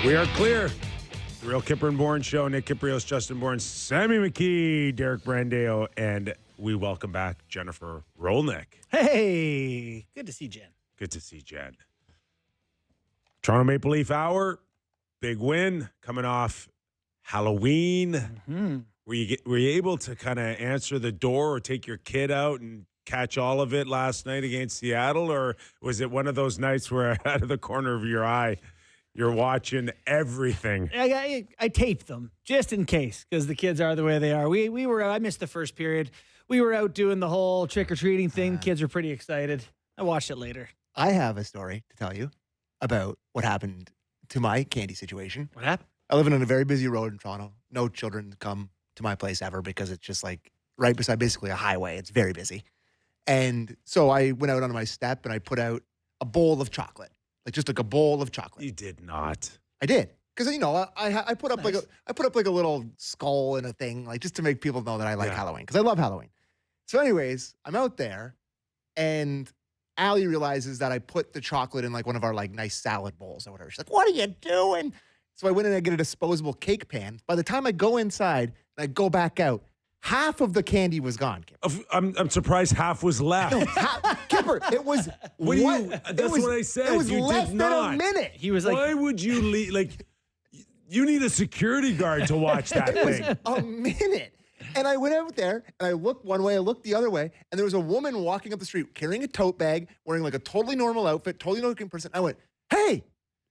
We are clear. The Real Kyper and Bourne Show. Nick Kypreos, Justin Bourne, Sammy McKee, Derek Brandeo, and we welcome back Jennifer Rolnick. Hey, good to see Jen. Good to see Jen. Toronto Maple Leaf Hour, big win coming off Halloween. Mm-hmm. Were you able to kind of answer the door or take your kid out and catch all of it last night against Seattle, or was it one of those nights where out of the corner of your eye you're watching everything? I taped them just in case because the kids are the way they are. We were. I missed the first period. We were out doing the whole trick-or-treating thing. Kids were pretty excited. I watched it later. I have a story to tell you about what happened to my candy situation. What happened? I live in a very busy road in Toronto. No children come to my place ever because it's just like right beside basically a highway. It's very busy. And so I went out on my step and I put out a bowl of chocolate. Like just like a bowl of chocolate. You did not. I did. Because, you know, I put up Nice. like a little skull and a thing, like just to make people know that I like Halloween. Because I love Halloween. So anyways, I'm out there and Allie realizes that I put the chocolate in like one of our like nice salad bowls or whatever. She's like, what are you doing? So I went in and I get a disposable cake pan. By the time I go inside and I go back out, half of the candy was gone. Kipper. I'm surprised half was left. Kipper, it was What do you? That's what I said. It was You less did than not. a minute. He was like, Why would you leave? Like, you need a security guard to watch that It was thing. a minute. And I went out there and I looked one way, I looked the other way, and there was a woman walking up the street carrying a tote bag, wearing like a totally normal outfit, totally normal looking person. I went, hey!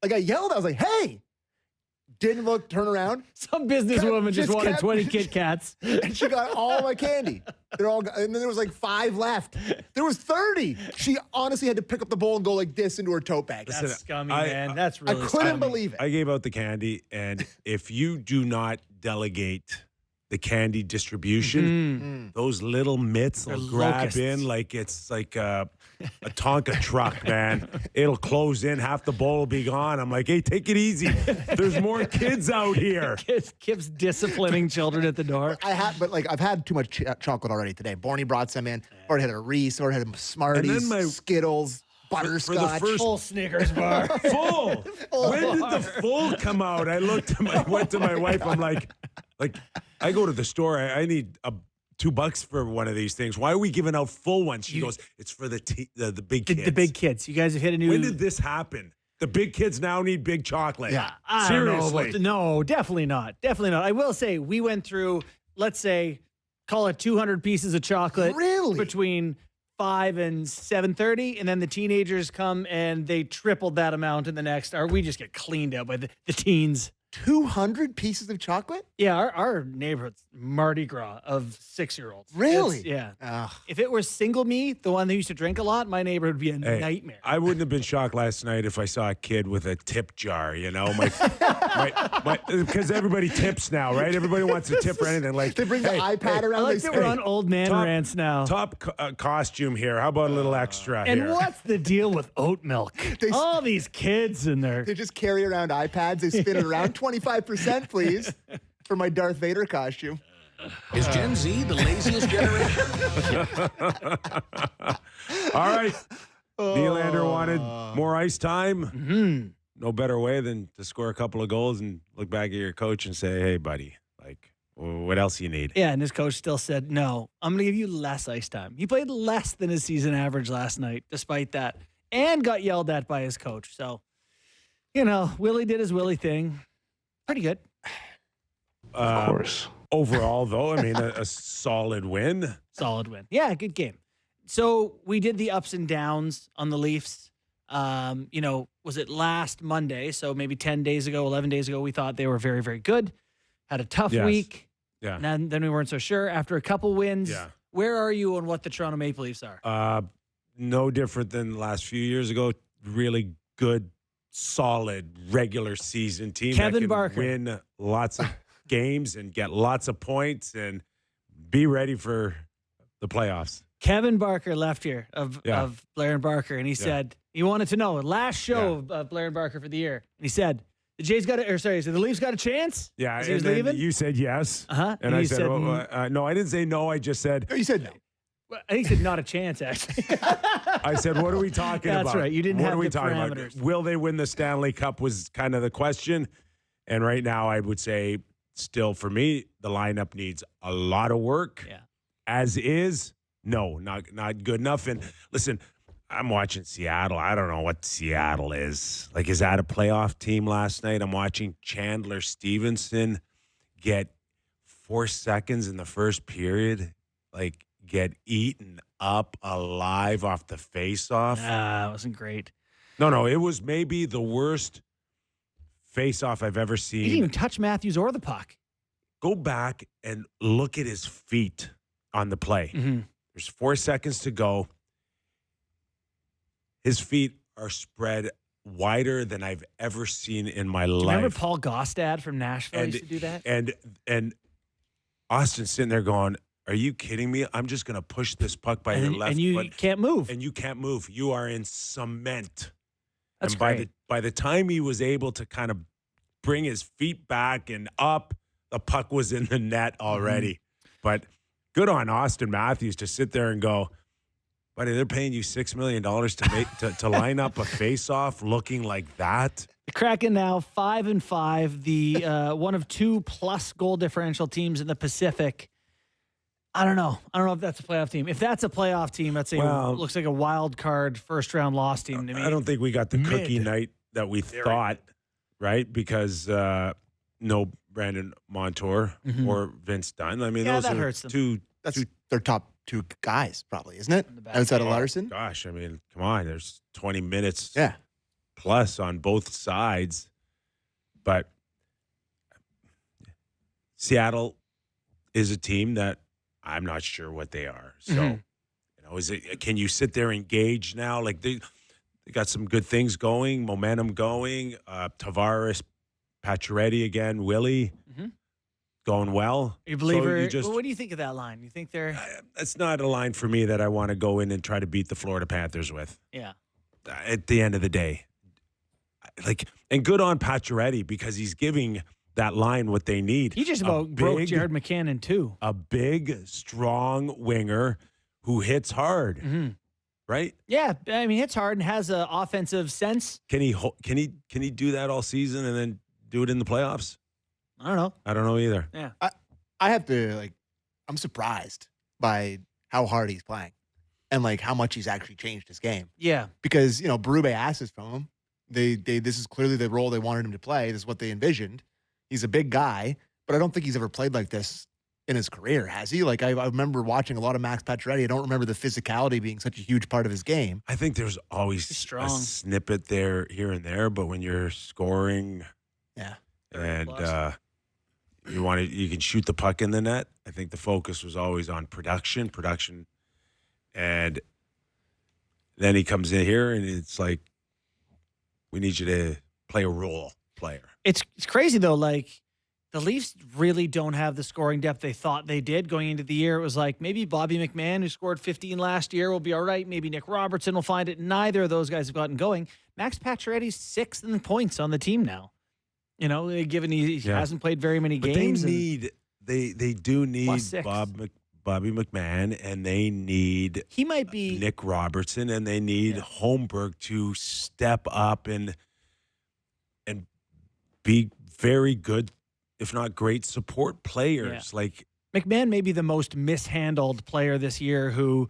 Like I yelled, I was like, hey! Didn't look, turn around. some businesswoman just wanted kept- 20 Kit Kats. And she got all my candy. They're all, and then there was like 5 left. There was 30. She honestly had to pick up the bowl and go like this into her tote bag. Listen, That's scummy, I- man. That's I really couldn't scummy. believe it. I gave out the candy, and if you do not delegate the candy distribution, those little mitts will They're grab locusts. in like it's like a Tonka truck, man. It'll close in, half the bowl will be gone. I'm like, hey, take it easy. There's more kids out here. Kip's disciplining children at the door. I've had too much chocolate already today. Barney brought some in. Already had a Reese, already had Smarties, my- Skittles, butterscotch. first- Full Snickers bar. Full. When did the full come out? I went to my wife. I'm like, I go to the store. I need $2 for one of these things. Why are we giving out full ones? She goes, it's for the big kids. The big kids. You guys have hit a new. When did this happen? The big kids now need big chocolate. Yeah. I don't know Seriously. about no, definitely not. Definitely not. I will say we went through, let's say, call it 200 pieces of chocolate. Really? Between 5 and 7:30, and then the teenagers come and they tripled that amount in the next. Or we just get cleaned out by the teens. 200 pieces of chocolate? Yeah, our neighborhood's Mardi Gras of 6-year-olds. Really? Yeah. Ugh. If it were single me, the one that used to drink a lot, my neighborhood would be a Hey, nightmare. I wouldn't have been shocked last night if I saw a kid with a tip jar, you know, because everybody tips now, right? Everybody wants to tip for anything. Like They bring the iPad I around. like they that we're say, on old man top- rants now. top costume here. How about a little extra And here? what's the deal with oat milk? All these kids in there. They just carry around iPads. They spin it around. 25%, please, for my Darth Vader costume. Is Gen Z the laziest generation? All right. Nylander wanted more ice time. Mm-hmm. No better way than to score a couple of goals and look back at your coach and say, hey, buddy, like, what else you need? Yeah, and his coach still said, no, I'm going to give you less ice time. He played less than his season average last night, despite that, and got yelled at by his coach. So, you know, Willie did his Willie thing. Pretty good. Of course. Overall, though, I mean, a solid win. Solid win. Yeah, good game. So we did the ups and downs on the Leafs. You know, was it last Monday? So maybe 10 days ago, 11 days ago, we thought they were very, very good. Had a tough Yes. week. Yeah. And then we weren't so sure. After a couple wins, Yeah. where are you on what the Toronto Maple Leafs are? No different than the last few years ago. Really good, solid, regular season team. Kevin that can Barker. win lots of games and get lots of points and be ready for the playoffs. Kevin Barker left here of Blair and Barker, and he Yeah. said he wanted to know last show of Blair and Barker for the year, and he said the Jays got the Leafs got a chance. Yeah, as he was and then leaving. you said yes. Uh-huh. And I you said, said, no, I didn't say no. I just said, Oh, you said no. I think he said not a chance, actually. I said, what are we talking about? That's right. You didn't what have are we the talking parameters. about? Will they win the Stanley Cup was kind of the question. And right now, I would say still for me, the lineup needs a lot of work. Yeah. As is, no, not good enough. And listen, I'm watching Seattle. I don't know what Seattle is. Like, is that a playoff team last night? I'm watching Chandler Stevenson get 4 seconds in the first period, like get eaten up alive off the face-off. It wasn't great. No, it was maybe the worst face-off I've ever seen. He didn't even touch Matthews or the puck. Go back and look at his feet on the play. Mm-hmm. There's 4 seconds to go. His feet are spread wider than I've ever seen in my life. Remember Paul Gostad from Nashville used to do that? And Austin's sitting there going, are you kidding me? I'm just going to push this puck by your left and you foot. can't move. And you can't move. You are in cement. That's and great. by the time he was able to kind of bring his feet back and up, the puck was in the net already. Mm-hmm. But good on Austin Matthews to sit there and go, buddy, they're paying you $6 million to line up a face-off looking like that. The Kraken now 5-5, the one of 2+ goal differential teams in the Pacific. I don't know if that's a playoff team. If that's a playoff team, that's looks like a wild card first round loss team to me. I don't think we got the cookie night that we thought, right? Because no Brandon Montour or Vince Dunn. I mean, those that are hurts them. two. That's their top 2 guys, probably, isn't it? Outside of Larson. Gosh, I mean, come on. There's 20 minutes Yeah. plus on both sides. But Seattle is a team that I'm not sure what they are. So, can you sit there and gauge now? Like they got some good things going, momentum going. Tavares, Pacioretty again, Willie going well. You believer? What do you think of that line? You think they're? That's not a line for me that I want to go in and try to beat the Florida Panthers with. Yeah. At the end of the day, and good on Pacioretty because he's giving that line what they need. He just about broke Jared McCann in two. A big, strong winger who hits hard, right? Yeah, I mean, hits hard and has an offensive sense. Can he do that all season and then do it in the playoffs? I don't know. I don't know either. Yeah, I have to I'm surprised by how hard he's playing and how much he's actually changed his game. Yeah, Because Berube asked this from him. This is clearly the role they wanted him to play. This is what they envisioned. He's a big guy, but I don't think he's ever played like this in his career, has he? I remember watching a lot of Max Pacioretty. I don't remember the physicality being such a huge part of his game. I think there's always a snippet there, here and there, but when you're scoring, and you can shoot the puck in the net. I think the focus was always on production, and then he comes in here and it's like, we need you to play a role player. It's crazy though. The Leafs really don't have the scoring depth they thought they did going into the year. It was like maybe Bobby McMahon, who scored 15 last year, will be all right. Maybe Nick Robertson will find it. Neither of those guys have gotten going. Max Pacioretty's 6th in points on the team now. Given he hasn't played very many games. They do need Bobby McMahon, and they need he might be Nick Robertson, and they need Holmberg to step up and be very good, if not great, support players. Yeah. McMahon may be the most mishandled player this year who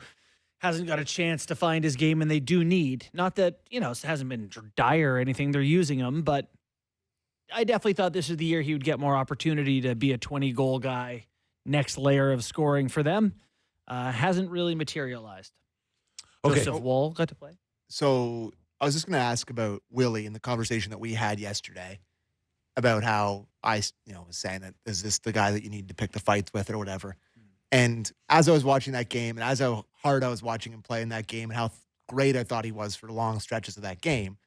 hasn't got a chance to find his game, and they do need. Not that, it hasn't been dire or anything. They're using him, but I definitely thought this was the year he would get more opportunity to be a 20-goal guy. Next layer of scoring for them hasn't really materialized. Okay. Joseph Woll got to play. So I was just going to ask about Willie in the conversation that we had yesterday about how I was saying that is this the guy that you need to pick the fights with or whatever. And as I was watching that game and how hard I was watching him play in that game and how great I thought he was for long stretches of that game,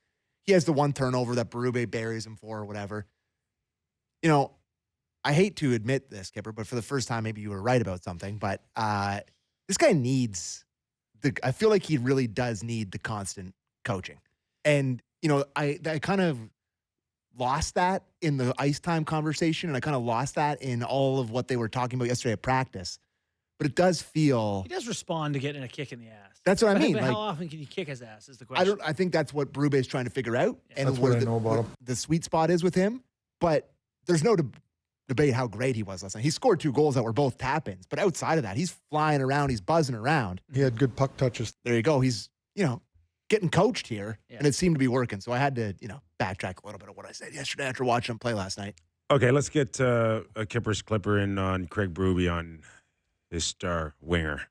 he has the one turnover that Berube buries him for or whatever. I hate to admit this, Kipper, but for the first time, maybe you were right about something. But this guy needs I feel like he really does need the constant coaching. And, I kind of lost that in the ice time conversation, and I kind of lost that in all of what they were talking about yesterday at practice. but it does feel. He does respond to getting a kick in the ass. That's what I mean. But Like, how often can you kick his ass is the question. I think that's what Berube is trying to figure out, and That's what I know about him. the sweet spot is with him. But there's no debate how great he was last night. He scored 2 goals that were both tap-ins, but outside of that, he's flying around, he's buzzing around. He had good puck touches. There you go. He's getting coached here, Yeah. and it seemed to be working. So I had to backtrack a little bit of what I said yesterday after watching him play last night. Okay, let's get a Kipper's Clipper in on Craig Berube on his star winger.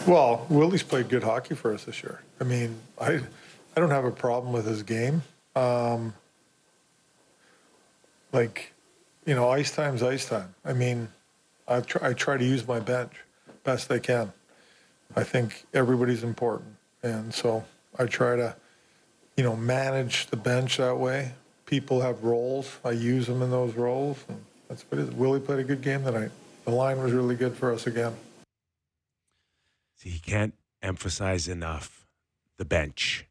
Well, Willie's played good hockey for us this year. I mean, I don't have a problem with his game. Ice time's ice time. I mean, I try to use my bench best I can. I think everybody's important. And so I try to, manage the bench that way. People have roles. I use them in those roles. And that's what it is. Willie played a good game tonight. The line was really good for us again. See, he can't emphasize enough the bench,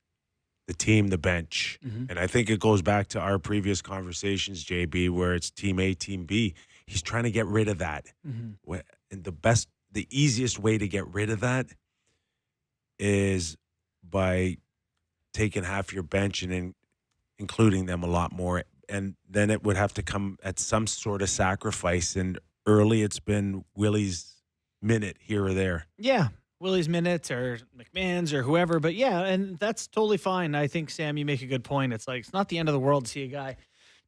the team, the bench. And I think it goes back to our previous conversations, JB, where it's team A, team B. He's trying to get rid of that. And the easiest way to get rid of that is by taking half your bench and including them a lot more. And then it would have to come at some sort of sacrifice. And early it's been Willie's minute here or there. Yeah. Willie's minutes or McMahon's or whoever. But yeah, and that's totally fine. I think, Sam, you make a good point. It's like, it's not the end of the world to see a guy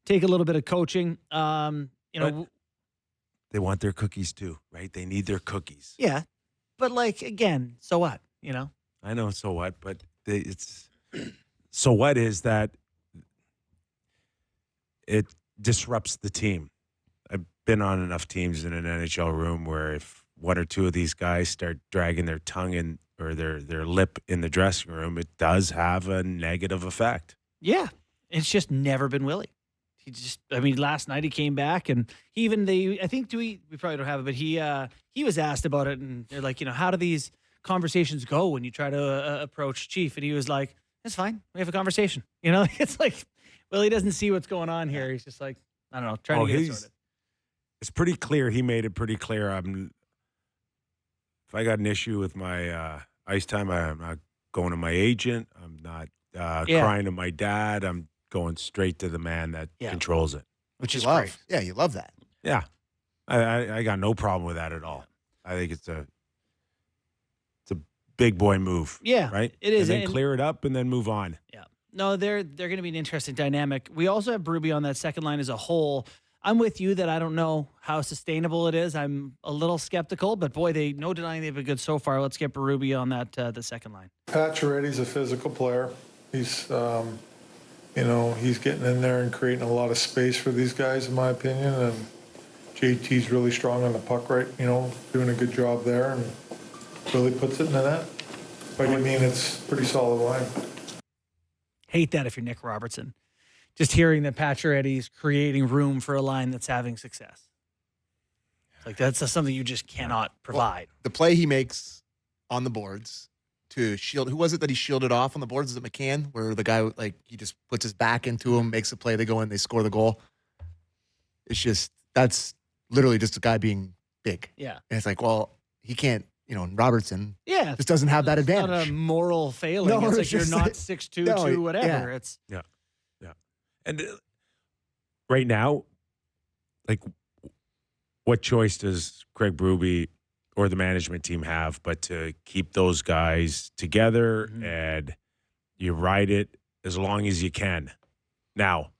take a little bit of coaching. They want their cookies too, right? They need their cookies. Yeah. But like, again, so what, I know, so what? But so what is that it disrupts the team. I've been on enough teams in an NHL room where if one or two of these guys start dragging their tongue in or their lip in the dressing room, it does have a negative effect. Yeah. It's just never been Willie. Last night he came back and we probably don't have it, but he was asked about it and they're like, how do these conversations go when you try to approach Chief? And he was like, it's fine. We have a conversation. It's like, well, he doesn't see what's going on here. He's just like, I don't know, trying to get it sorted. It's pretty clear. He made it pretty clear. If I got an issue with my ice time, I'm not going to my agent. I'm not crying to my dad. I'm going straight to the man that controls it. Which you love. Great. Yeah, you love that. Yeah. I got no problem with that at all. I think it's a big boy move. Yeah. Right? It is. And then clear it up and then move on. Yeah. No, they're going to be an interesting dynamic. We also have Berube on that second line as a whole. I'm with you that I don't know how sustainable it is. I'm a little skeptical, but boy, no denying they've been good so far. Let's get Berube on that the second line. Pacioretty's a physical player. He's he's getting in there and creating a lot of space for these guys, in my opinion. And JT's really strong on the puck, right? Doing a good job there, and really puts it in the net. But it's a pretty solid line. Hate that if you're Nick Robertson. Just hearing that Pacioretty's creating room for a line that's having success. Like that's something you just cannot provide. Well, the play he makes on the boards to shield. Who was it that he shielded off on the boards? Is it McCann? Where the guy, he just puts his back into him, makes a play, they go in, they score the goal. It's just, that's literally just a guy being big. Yeah. And it's like, well, he can't, Robertson just doesn't have that advantage. It's not a moral failing. No, it's like you're not 6'2", 2, whatever. Yeah. And right now, what choice does Craig Berube or the management team have but to keep those guys together and you ride it as long as you can? Now,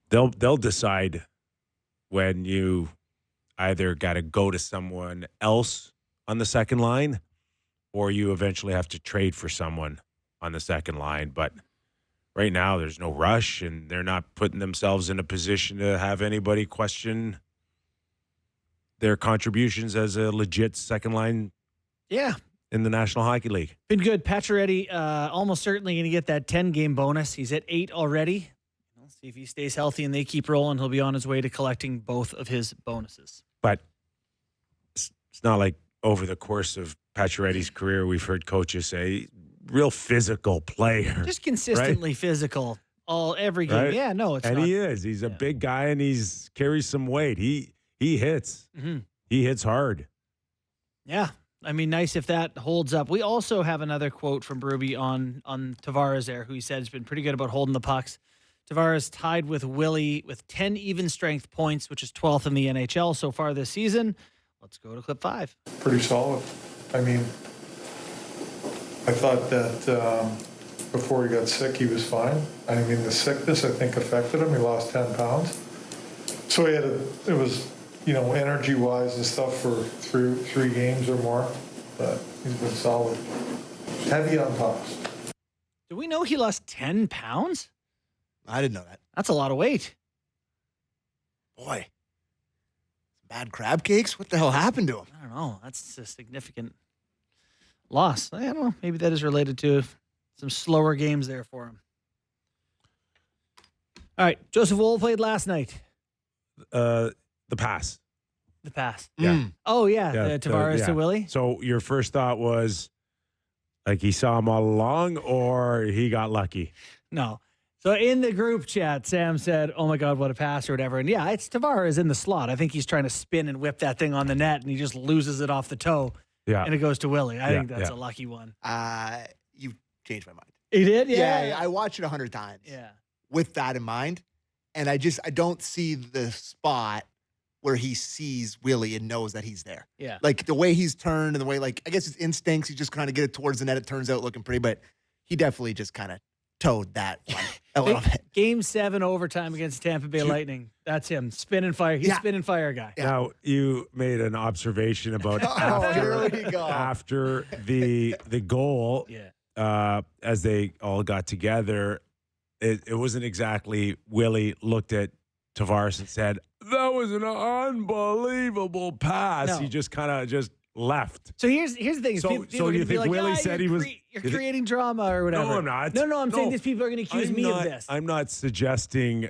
they'll decide when you either got to go to someone else on the second line or you eventually have to trade for someone on the second line. But right now, there's no rush, and they're not putting themselves in a position to have anybody question their contributions as a legit second line in the National Hockey League. Been good. Pacioretty almost certainly going to get that 10-game bonus. He's at 8 already. We'll see if he stays healthy and they keep rolling. He'll be on his way to collecting both of his bonuses. But it's not like over the course of Pacioretty's career, we've heard coaches say, real physical player. Just consistently physical every game. Right? Yeah, no, it's and not. he is. He's a big guy and carries some weight. He hits. He hits hard. Yeah. I mean, nice if that holds up. We also have another quote from Berube on Tavares there, who he said has been pretty good about holding the pucks. Tavares tied with Willie with 10 even strength points, which is 12th in the NHL so far this season. Let's go to clip 5. Pretty solid. I mean, I thought that before he got sick, he was fine. I mean, the sickness, I think, affected him. He lost 10 pounds. So it was, energy-wise and stuff for three games or more. But he's been solid. Heavy on tops. Do we know he lost 10 pounds? I didn't know that. That's a lot of weight. Boy. Bad crab cakes? What the hell happened to him? I don't know. That's a significant loss. I don't know. Maybe that is related to some slower games there for him. All right. Joseph Woll played last night. The pass. The pass. Yeah. Oh, yeah. The Tavares to Willie. So your first thought was like he saw him all along or he got lucky? No. So in the group chat, Sam said, oh, my God, what a pass or whatever. And, yeah, it's Tavares in the slot. I think he's trying to spin and whip that thing on the net, and he just loses it off the toe. Yeah. And it goes to Willie. I think that's a lucky one. You changed my mind. He did? Yeah, I watched it 100 times. Yeah. With that in mind. And I don't see the spot where he sees Willie and knows that he's there. Yeah. Like the way he's turned and the way, I guess his instincts, he just kind of get it towards the net. It turns out looking pretty, but he definitely just kind of towed that one a little bit. Game 7 overtime against Tampa Bay Lightning. That's him. Spin and fire. He's spin and fire guy. Yeah. Now, you made an observation about here we go. after the goal, as they all got together, it wasn't exactly Willie looked at Tavares and said, that was an unbelievable pass. No. He just kind of just left. So here's the thing. So you think Willie said he was... You're creating drama or whatever. No, I'm not. No, I'm saying these people are going to accuse me of this. I'm not suggesting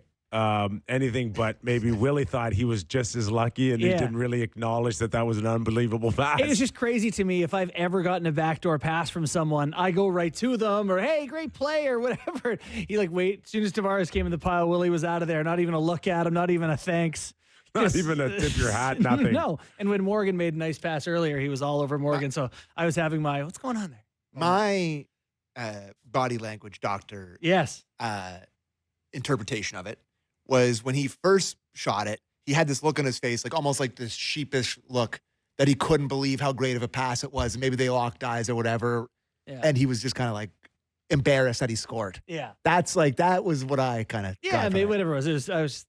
anything, but maybe Willie thought he was just as lucky and he didn't really acknowledge that was an unbelievable pass. It was just crazy to me. If I've ever gotten a backdoor pass from someone, I go right to them or, hey, great play or whatever. He wait. As soon as Tavares came in the pile, Willie was out of there. Not even a look at him. Not even a thanks. Not even a tip your hat, nothing. No. And when Morgan made a nice pass earlier, he was all over Morgan. So I was having what's going on there? My body language doctor interpretation of it was when he first shot it, he had this look on his face, almost like this sheepish look that he couldn't believe how great of a pass it was. And maybe they locked eyes or whatever. Yeah. And he was just kind of embarrassed that he scored. Yeah. That's that was what I kind of got. Yeah, whatever it was. I was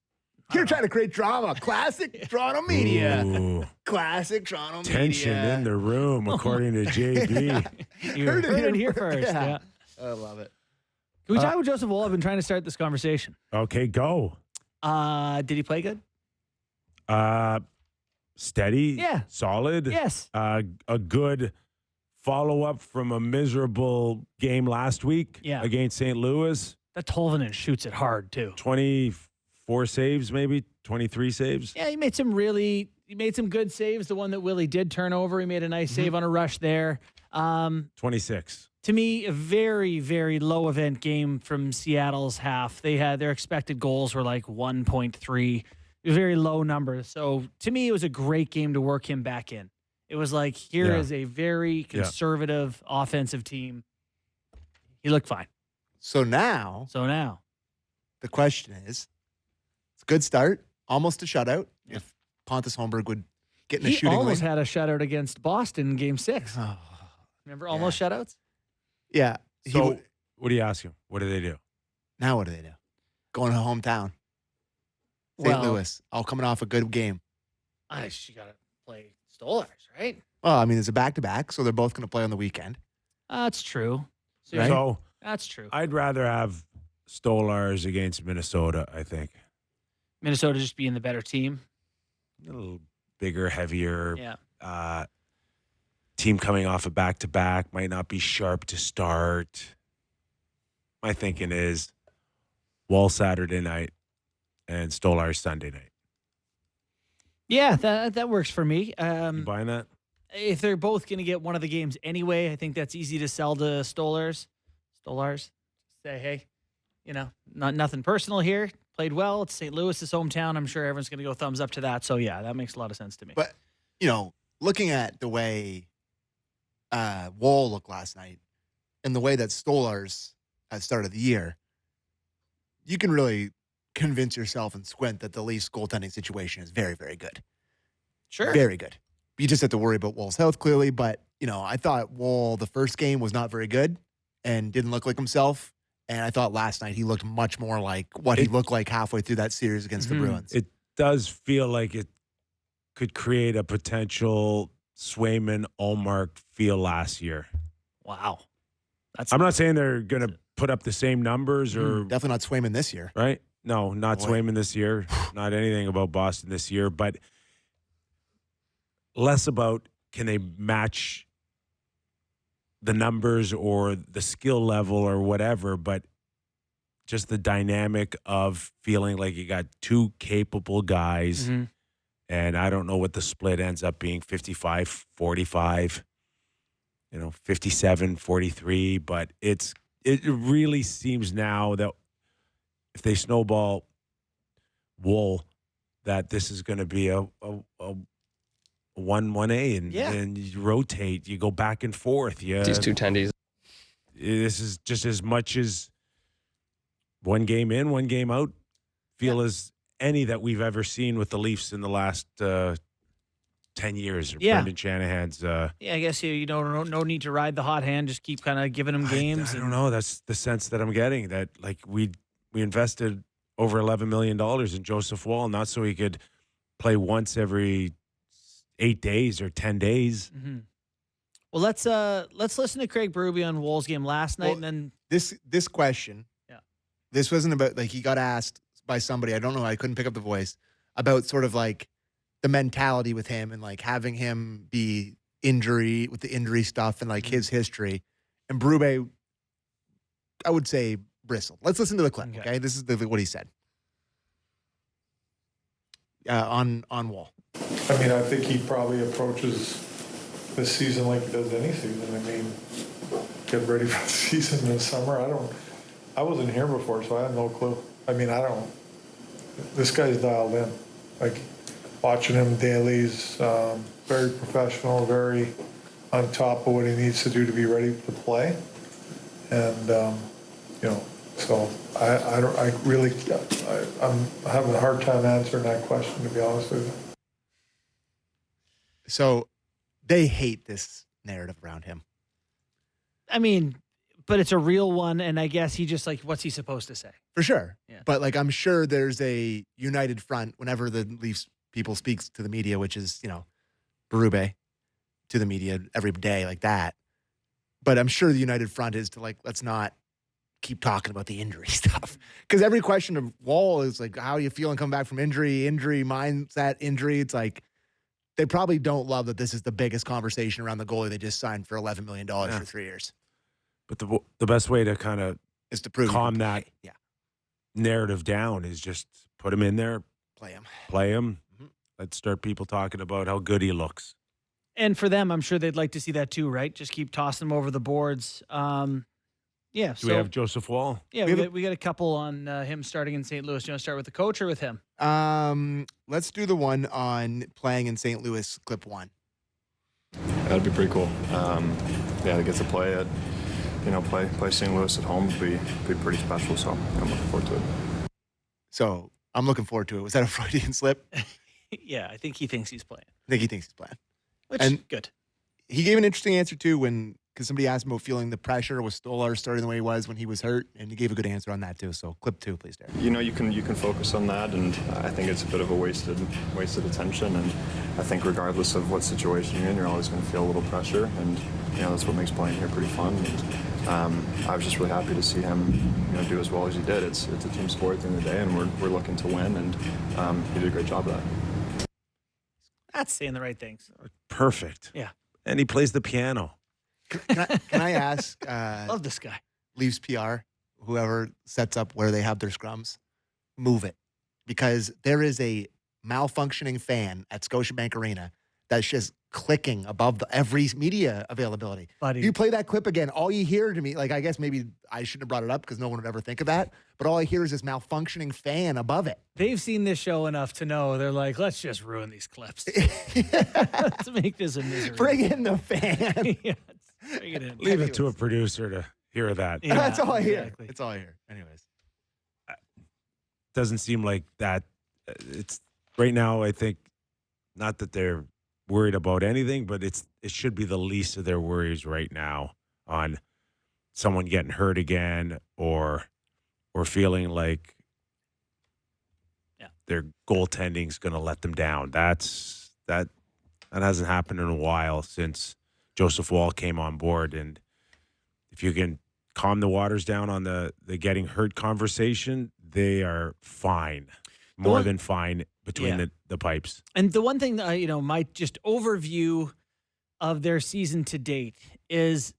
You're trying to create drama. Classic Toronto media. Ooh. Classic Toronto media. Tension in the room, according to JB. You heard it here first. Yeah. I love it. Can we talk with Joseph Woll? I've been trying to start this conversation. Okay, go. Did he play good? Steady. Yeah. Solid. Yes. A good follow-up from a miserable game last week against St. Louis. That Tolvanen shoots it hard, too. 24 saves, maybe 23 saves. Yeah, he made some good saves. The one that Willie did turn over, he made a nice save on a rush there. 26. To me, a very, very low event game from Seattle's half. They had their expected goals were 1.3. It was very low numbers. So to me, it was a great game to work him back in. It was here is a very conservative offensive team. He looked fine. So now the question is, it's a good start, almost a shutout. If Pontus Holmberg would get in a shooting He almost lane. had a shutout against Boston in Game 6. Oh, Remember almost shutouts? Yeah. So what do you ask him? What do they do? Now what do they do? Going to hometown. St. Louis. All coming off a good game. You got to play Stolars, right? Well, I mean, it's a back-to-back, so they're both going to play on the weekend. That's true. Right? So that's true. I'd rather have Stolars against Minnesota, I think. Minnesota just being the better team. A little bigger, heavier. Yeah. Team coming off a back-to-back might not be sharp to start. My thinking is Wall Saturday night and Stolar Sunday night. Yeah, that works for me. You buying that? If they're both going to get one of the games anyway, I think that's easy to sell to Stolars. Say, hey, nothing personal here. Played well. It's St. Louis' hometown. I'm sure everyone's going to go thumbs up to that. So, yeah, that makes a lot of sense to me. But, looking at the way Wall looked last night and the way that Stolarz at start of the year, you can really convince yourself and squint that the Leafs goaltending situation is very, very good. Sure. Very good. You just have to worry about Wall's health, clearly. But, I thought Wall, the first game, was not very good and didn't look like himself. And I thought last night he looked much more like what he looked like halfway through that series against the Bruins. It does feel like it could create a potential Swayman-Ullmark feel last year. Wow. I'm not saying they're going to put up the same numbers or Definitely not Swayman this year. right. No, not Boy. Swayman this year. Not anything about Boston this year, but less about can they match the numbers or the skill level or whatever, but just the dynamic of feeling like you got two capable guys. And I don't know what the split ends up being, 55-45, 57-43, but it really seems now that if they snowball Wool, that this is going to be a 1-1A and you rotate, you go back and forth. Yeah, These two tendies. This is just as much as one game in, one game out feel as any that we've ever seen with the Leafs in the last 10 years. Brendan Shanahan's. I guess no need to ride the hot hand. Just keep kind of giving them games. I don't know. That's the sense that I'm getting. That like we invested over $11 million in Joseph Woll, not so he could play once every 8 days or 10 days. Well, let's listen to Craig Berube on Woll's game last night, and then this question. Yeah. This wasn't about he got asked by somebody, I don't know, I couldn't pick up the voice, about sort of like the mentality with him and like having him be with the injury stuff and like his history. And Berube, I would say, bristled. Let's listen to the clip, okay? This is what he said on Woll. I mean, I think he probably approaches this season like he does any season. I mean, get ready for the season in the summer. I wasn't here before, so I have no clue. I mean, this guy's dialed in. Like, watching him daily is very professional, very on top of what he needs to do to be ready to play. And, so I'm having a hard time answering that question, to be honest with you. So they hate this narrative around him. I mean, but it's a real one, and I guess he just what's he supposed to say? For sure. Yeah. But I'm sure there's a united front whenever the Leafs people speaks to the media, which is, Berube to the media every day like that. But I'm sure the united front is to let's not keep talking about the injury stuff. Because every question of Wall is how are you feeling coming back from injury, mindset, injury? It's they probably don't love that this is the biggest conversation around the goalie they just signed for $11 million for 3 years. But the best way to kind of is to prove calm that narrative down is just put him in there, play him. Let's start people talking about how good he looks. And for them, I'm sure they'd like to see that too, right? Just keep tossing them over the boards. Do we have Joseph Woll? Yeah, we got a couple on him starting in St. Louis. Do you want to start with the coach or with him? Let's do the one on playing in St. Louis, clip 1. That'd be pretty cool. To get to play at, play St. Louis at home would be pretty special. So I'm looking forward to it. So I'm looking forward to it. Was that a Freudian slip? Yeah, I think he thinks he's playing. I think he thinks he's playing. Which is good. He gave an interesting answer too because somebody asked him about feeling the pressure with Stolarz starting the way he was when he was hurt, and he gave a good answer on that too. So clip 2, please, Derek. You can focus on that, and I think it's a bit of a wasted attention. And I think regardless of what situation you're in, you're always going to feel a little pressure, and that's what makes playing here pretty fun. And I was just really happy to see him do as well as he did. It's a team sport at the end of the day, and we're looking to win, and he did a great job of that. That's saying the right things. Perfect. Yeah. And he plays the piano. Can I ask? Love this guy. Leafs PR, whoever sets up where they have their scrums, move it, because there is a malfunctioning fan at Scotiabank Arena that's just clicking above every media availability. Buddy. You play that clip again, all you hear to me, like, I guess maybe I shouldn't have brought it up because no one would ever think of that, but all I hear is this malfunctioning fan above it. They've seen this show enough to know they're like, let's just ruin these clips. Let's make this a misery. Bring in the fan. Yeah, bring it in. Leave it to a producer to hear that. Yeah, That's all I hear. exactly. That's all I hear. Anyways. Doesn't seem like that. It's right now, I think, not that they're worried about anything, but it should be the least of their worries right now on someone getting hurt again or feeling like their goaltending's going to let them down. That hasn't happened in a while since Joseph Wall came on board. And if you can calm the waters down on the getting hurt conversation, they are fine, more than fine between the pipes. And the one thing that my just overview of their season to date is,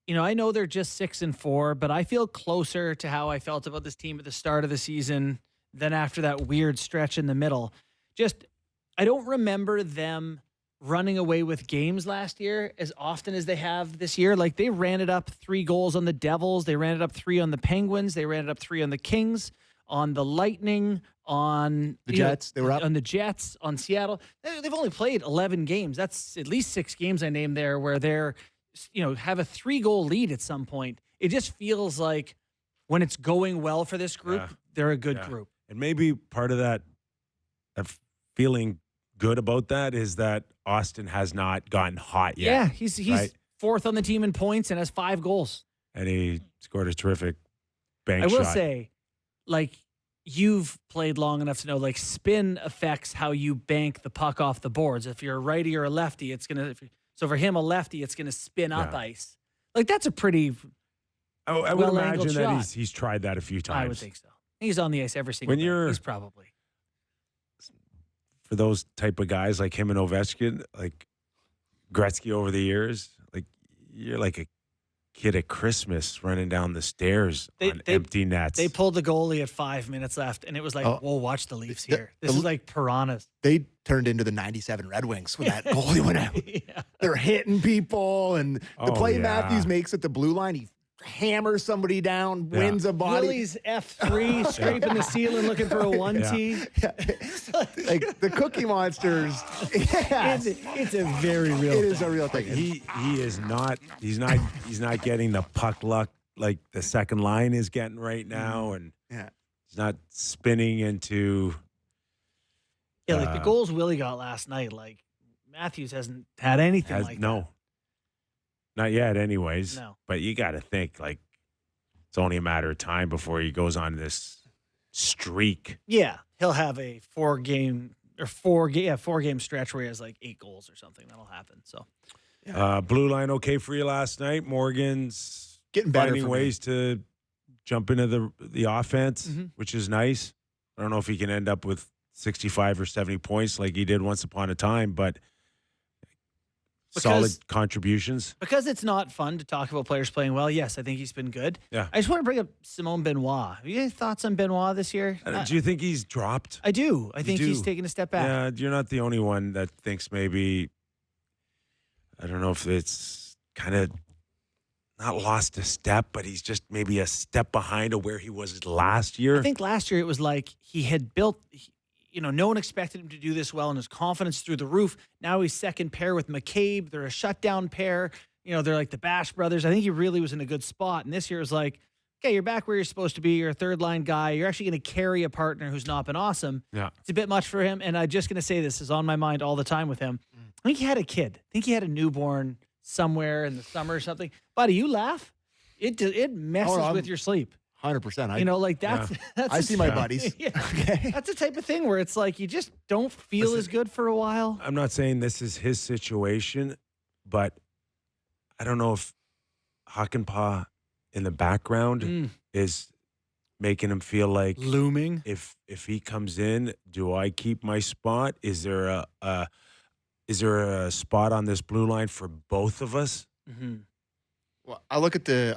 I know they're just 6-4, but I feel closer to how I felt about this team at the start of the season than after that weird stretch in the middle. I don't remember them running away with games last year as often as they have this year. Like, they ran it up 3 goals on the Devils. They ran it up 3 on the Penguins. They ran it up 3 on the Kings, on the Lightning, on the Jets. They were up on the Jets, on Seattle. They've only played 11 games. That's at least 6 games I named there where they're, have a 3-goal lead at some point. It just feels like when it's going well for this group, they're a good group. And maybe part of that of feeling good about that is that Austin has not gotten hot yet. Yeah, he's right? 4th on the team in points and has 5 goals. And he scored a terrific bank I shot. will say, like, you've played long enough to know, like, spin affects how you bank the puck off the boards. If you're a righty or a lefty, it's going to – so for him, a lefty, it's going to spin up ice. Like, that's a pretty I would imagine shot. that he's tried that a few times. I would think so. He's on the ice every single day. He's probably. For those type of guys like him and Ovechkin, like Gretzky over the years, like you're like a kid at Christmas running down the stairs on empty nets. They pulled the goalie at 5 minutes left, and it was like, whoa, watch the Leafs here. This is like piranhas. They turned into the 97 Red Wings when that goalie went out. They're hitting people, and the play Matthews makes at the blue line, he hammers somebody down, wins a body. Willie's F3, scraping the ceiling, looking for a 1T. Like the Cookie Monsters. It's a very real thing. It is a real thing. He is not. He's not getting the puck luck like the second line is getting right now, and he's not spinning into. Yeah, like the goals Willie got last night. Like Matthews hasn't had anything like that. No. Not yet, anyways. No. But you got to think, like, it's only a matter of time before he goes on this streak. Yeah, he'll have a 4-game stretch where he has like 8 goals or something. That'll happen. So, blue line okay for you last night. Morgan's getting better, finding ways to jump into the offense, which is nice. I don't know if he can end up with 65 or 70 points like he did once upon a time, but solid contributions. Because it's not fun to talk about players playing well. Yes, I think he's been good. Yeah. I just want to bring up Simone Benoit. Have you any thoughts on Benoit this year? Do you think he's dropped? I do. I think he's taken a step back. Yeah, you're not the only one that thinks maybe, I don't know if it's kind of not lost a step, but he's just maybe a step behind of where he was last year. I think last year it was like he had built, no one expected him to do this well, and his confidence through the roof. Now he's second pair with McCabe. They're a shutdown pair. They're like the Bash brothers. I think he really was in a good spot. And this year is like, okay, you're back where you're supposed to be. You're a third-line guy. You're actually going to carry a partner who's not been awesome. Yeah. It's a bit much for him, and I'm just going to say this is on my mind all the time with him. I think he had a kid. I think he had a newborn somewhere in the summer or something. Buddy, you laugh. It messes with your sleep. 100%. That's I see my buddies. Yeah. Okay. That's the type of thing where it's like you just don't feel as good for a while. I'm not saying this is his situation, but I don't know if Hakanpää in the background is making him feel like looming. If he comes in, do I keep my spot? Is there a spot on this blue line for both of us? Mm-hmm. Well, I look at the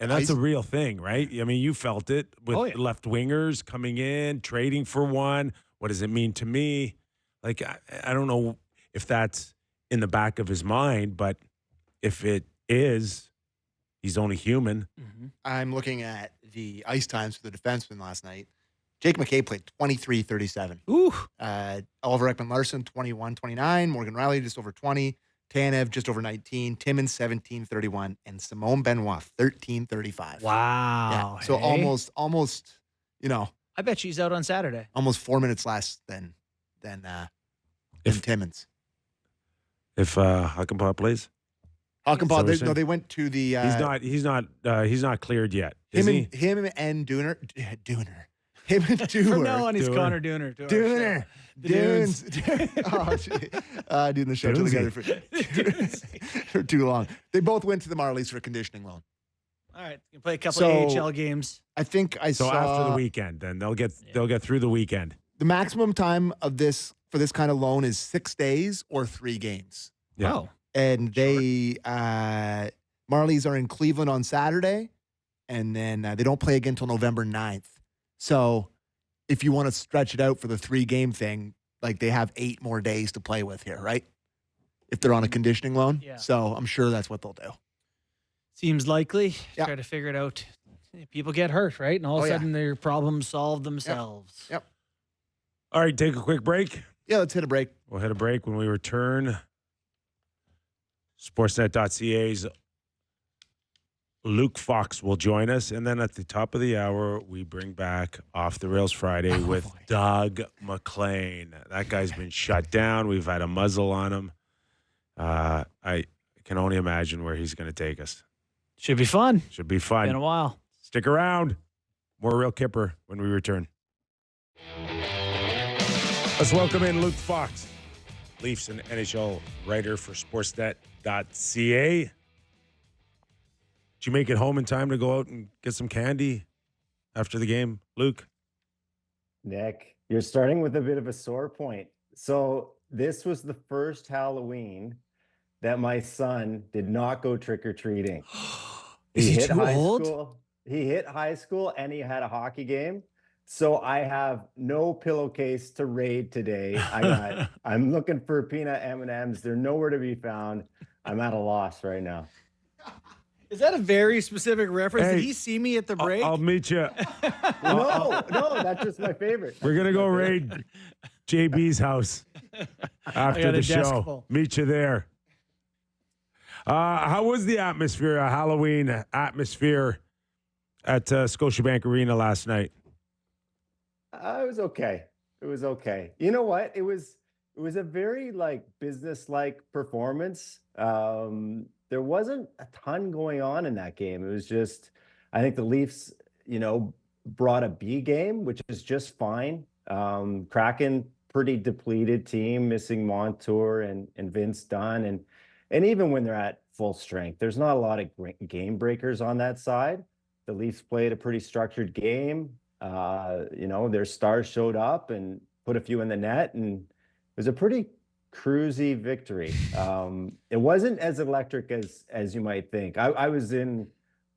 and that's a real thing, right? I mean, you felt it with left wingers coming in, trading for one. What does it mean to me? Like, I don't know if that's in the back of his mind. But if it is, he's only human. Mm-hmm. I'm looking at the ice times for the defenseman last night. Jake McKay played 23:37. Ooh. Oliver Ekman-Larsson, 21:29. Morgan Riley, just over 20. Tanev, just over 19. Timmins, 17:31. And Simone Benoit, 13:35. Wow. Yeah. So hey? almost, I bet she's out on Saturday. almost 4 minutes less than Timmins. If Hakanpää plays, Hakanpää, they went to the. he's not cleared yet. Is Him he? and Dooner. Him and Dooner. From now on, he's Dooner. Connor Dooner. to our Dooner. show. The Dunes. Oh, gee. Doing the show together for too long. They both went to the Marlies for a conditioning loan. All right, you can play a couple So- AHL games. I think I So saw after the weekend, then they'll get through the weekend. the maximum time of this for this kind of loan is 6 days or 3 games. Yeah. Oh, And they Marlies are in Cleveland on Saturday, and then they don't play again until November 9th. So if you want to stretch it out for the 3-game thing, like they have 8 more days to play with here, right? If they're on a conditioning loan. Yeah. So I'm sure that's what they'll do. seems likely. Yeah. Try to figure it out. People get hurt, right? And all of a Oh, yeah. sudden their problems solve themselves. Yep. All right, take a quick break. Yeah, let's hit a break. We'll hit a break when we return. Sportsnet.ca's Luke Fox will join us. And then at the top of the hour, we bring back Off the Rails Friday with Doug MacLean. That guy's been shut down. We've had a muzzle on him. I can only imagine where he's going to take us. Should be fun. Should be fun. Been a while. Stick around. More Real Kipper when we return. Let's welcome in Luke Fox, Leafs and NHL writer for Sportsnet.ca. Did you make it home in time to go out and get some candy after the game, Luke? Nick, you're starting with a bit of a sore point. So this was the first Halloween that my son did not go trick-or-treating. Is he too high old? school. He hit high school and he had a hockey game. So I have no pillowcase to raid today. I'm looking for peanut M&Ms. They're nowhere to be found. I'm at a loss right now. Is that a very specific reference? Hey, Did he see me at the break? I'll meet you. No, that's just my favorite. We're going to go raid JB's house after got the a desk show. full. Meet you there. How was the atmosphere, Halloween atmosphere at Scotiabank Arena last night? It was okay. It was okay. You know what? It was a very business-like performance. There wasn't a ton going on in that game. It was just, I think the Leafs, brought a B game, which is just fine. Kraken, pretty depleted team, missing Montour and Vince Dunn, and even when they're at full strength, there's not a lot of game breakers on that side. The Leafs played a pretty structured game. Their stars showed up and put a few in the net, and it was a pretty cruisy victory. It wasn't as electric as you might think. I was in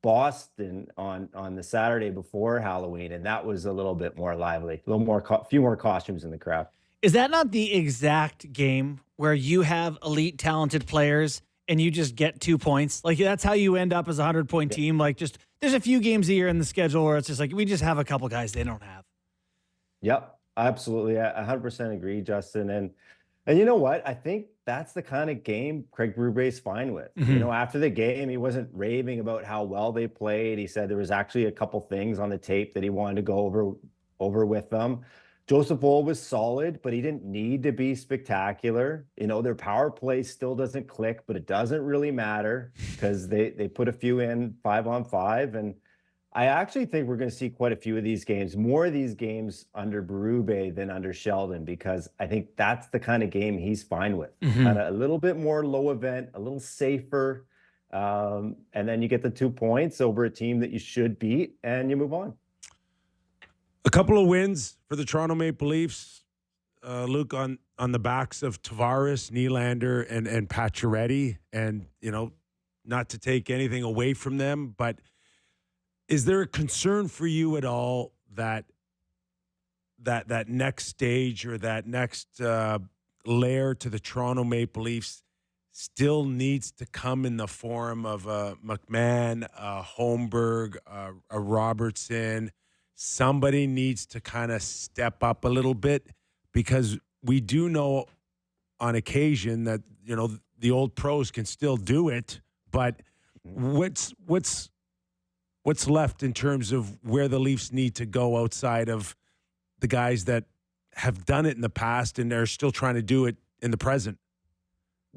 Boston on the Saturday before Halloween, and that was a little bit more lively, a little more, few more costumes in the crowd. Is that not the exact game where you have elite talented players and you just get 2 points? Like that's how you end up as a 100-point team. Like just there's a few games a year in the schedule where it's just like we just have a couple guys they don't have. Yep, absolutely. I 100% agree, Justin. And you know what? I think that's the kind of game Craig Berube's fine with. Mm-hmm. After the game, he wasn't raving about how well they played. He said there was actually a couple things on the tape that he wanted to go over with them. Joseph Woll was solid, but he didn't need to be spectacular. Their power play still doesn't click, but it doesn't really matter because they put a few in 5-on-5. And I actually think we're going to see quite a few of these games, more of these games under Berube than under Sheldon, because I think that's the kind of game he's fine with. Mm-hmm. Kind of a little bit more low event, a little safer. And then you get the 2 points over a team that you should beat and you move on. A couple of wins for the Toronto Maple Leafs, Luke, on the backs of Tavares, Nylander, and Pacioretty. And, not to take anything away from them, but is there a concern for you at all that next stage or that next layer to the Toronto Maple Leafs still needs to come in the form of a McMahon, a Holmberg, a Robertson. Somebody needs to kind of step up a little bit, because we do know on occasion that, the old pros can still do it, but what's left in terms of where the Leafs need to go outside of the guys that have done it in the past and are still trying to do it in the present?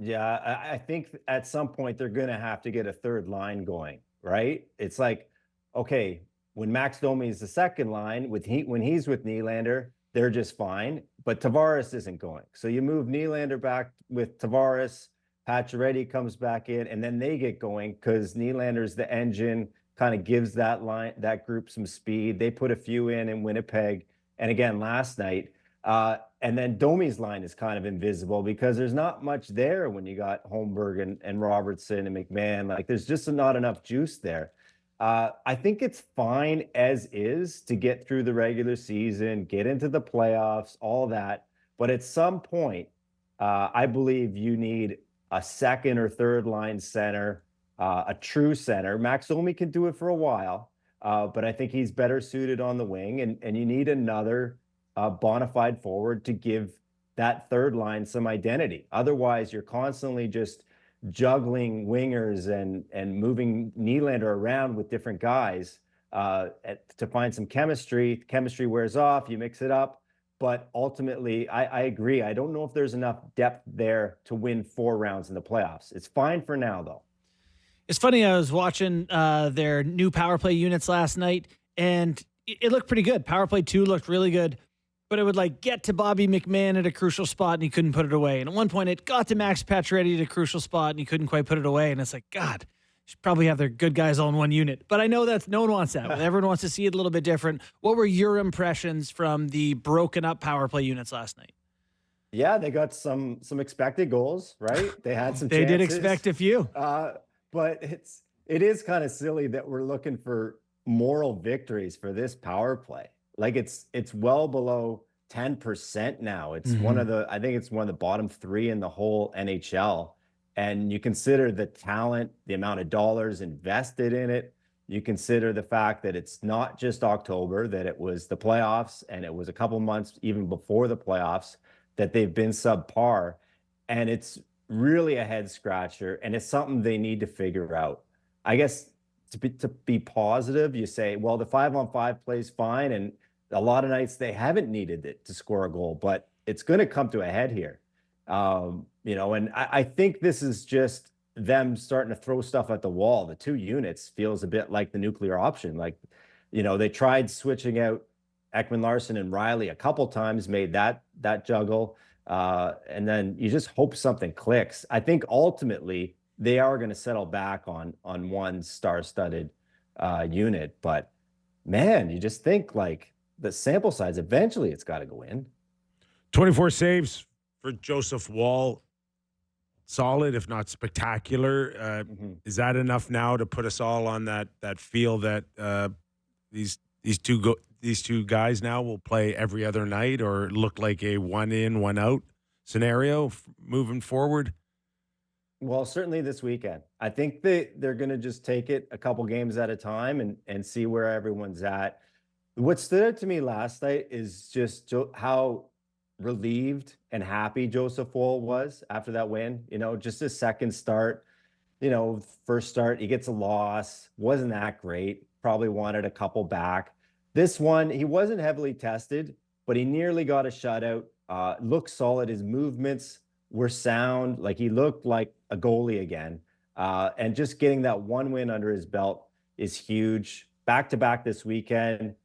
Yeah, I think at some point they're going to have to get a third line going, right? It's like, okay, when Max Domi is the second line, when he's with Nylander, they're just fine. But Tavares isn't going. So you move Nylander back with Tavares, Pacioretty comes back in, and then they get going because Nylander's the engine, kind of gives that group some speed. They put a few in Winnipeg. And again, last night, and then Domi's line is kind of invisible because there's not much there when you got Holmberg and Robertson and McMahon. Like, there's just not enough juice there. I think it's fine as is to get through the regular season, get into the playoffs, all that. But at some point, I believe you need a second or third line center, a true center. Max Domi can do it for a while, but I think he's better suited on the wing. And you need another bona fide forward to give that third line some identity. Otherwise, you're constantly just juggling wingers and moving Nylander around with different guys to find some chemistry. Chemistry wears off, you mix it up. But ultimately, I agree. I don't know if there's enough depth there to win 4 rounds in the playoffs. It's fine for now, though. It's funny, I was watching their new power play units last night, and it looked pretty good. Power play 2 looked really good. But it would get to Bobby McMahon at a crucial spot and he couldn't put it away. And at one point it got to Max Pacioretty at a crucial spot and he couldn't quite put it away. And it's like, God, should probably have their good guys all in one unit. But I know that no one wants that. Everyone wants to see it a little bit different. What were your impressions from the broken up power play units last night? Yeah, they got some expected goals, right? They had some They chances. did expect a few. But it is kind of silly that we're looking for moral victories for this power play. Like, it's well below 10% now. It's I think it's one of the bottom 3 in the whole NHL. And you consider the talent, the amount of dollars invested in it. You consider the fact that it's not just October, that it was the playoffs, and it was a couple months even before the playoffs that they've been subpar. And it's really a head scratcher, and it's something they need to figure out. I guess to be positive, you say, well, the 5-on-5 plays fine, and a lot of nights they haven't needed it to score a goal, but it's going to come to a head here. And I think this is just them starting to throw stuff at the wall. The 2 units feels a bit like the nuclear option. They tried switching out Ekman Larson and Riley a couple times, made that juggle. And then you just hope something clicks. I think ultimately they are going to settle back on one star-studded unit, but man, you just think the sample size, eventually it's got to go in. 24 saves for Joseph Woll. Solid, if not spectacular. Is that enough now to put us all on that feel that these two guys now will play every other night, or look like a 1 in, 1 out scenario moving forward? Well, certainly this weekend. I think they're going to just take it a couple games at a time and see where everyone's at. What stood out to me last night is just how relieved and happy Joseph Woll was after that win. Just his second start, first start, he gets a loss. Wasn't that great. Probably wanted a couple back. This one, he wasn't heavily tested, but he nearly got a shutout. Looked solid. His movements were sound. He looked like a goalie again. And just getting that 1 win under his belt is huge. Back-to-back this weekend.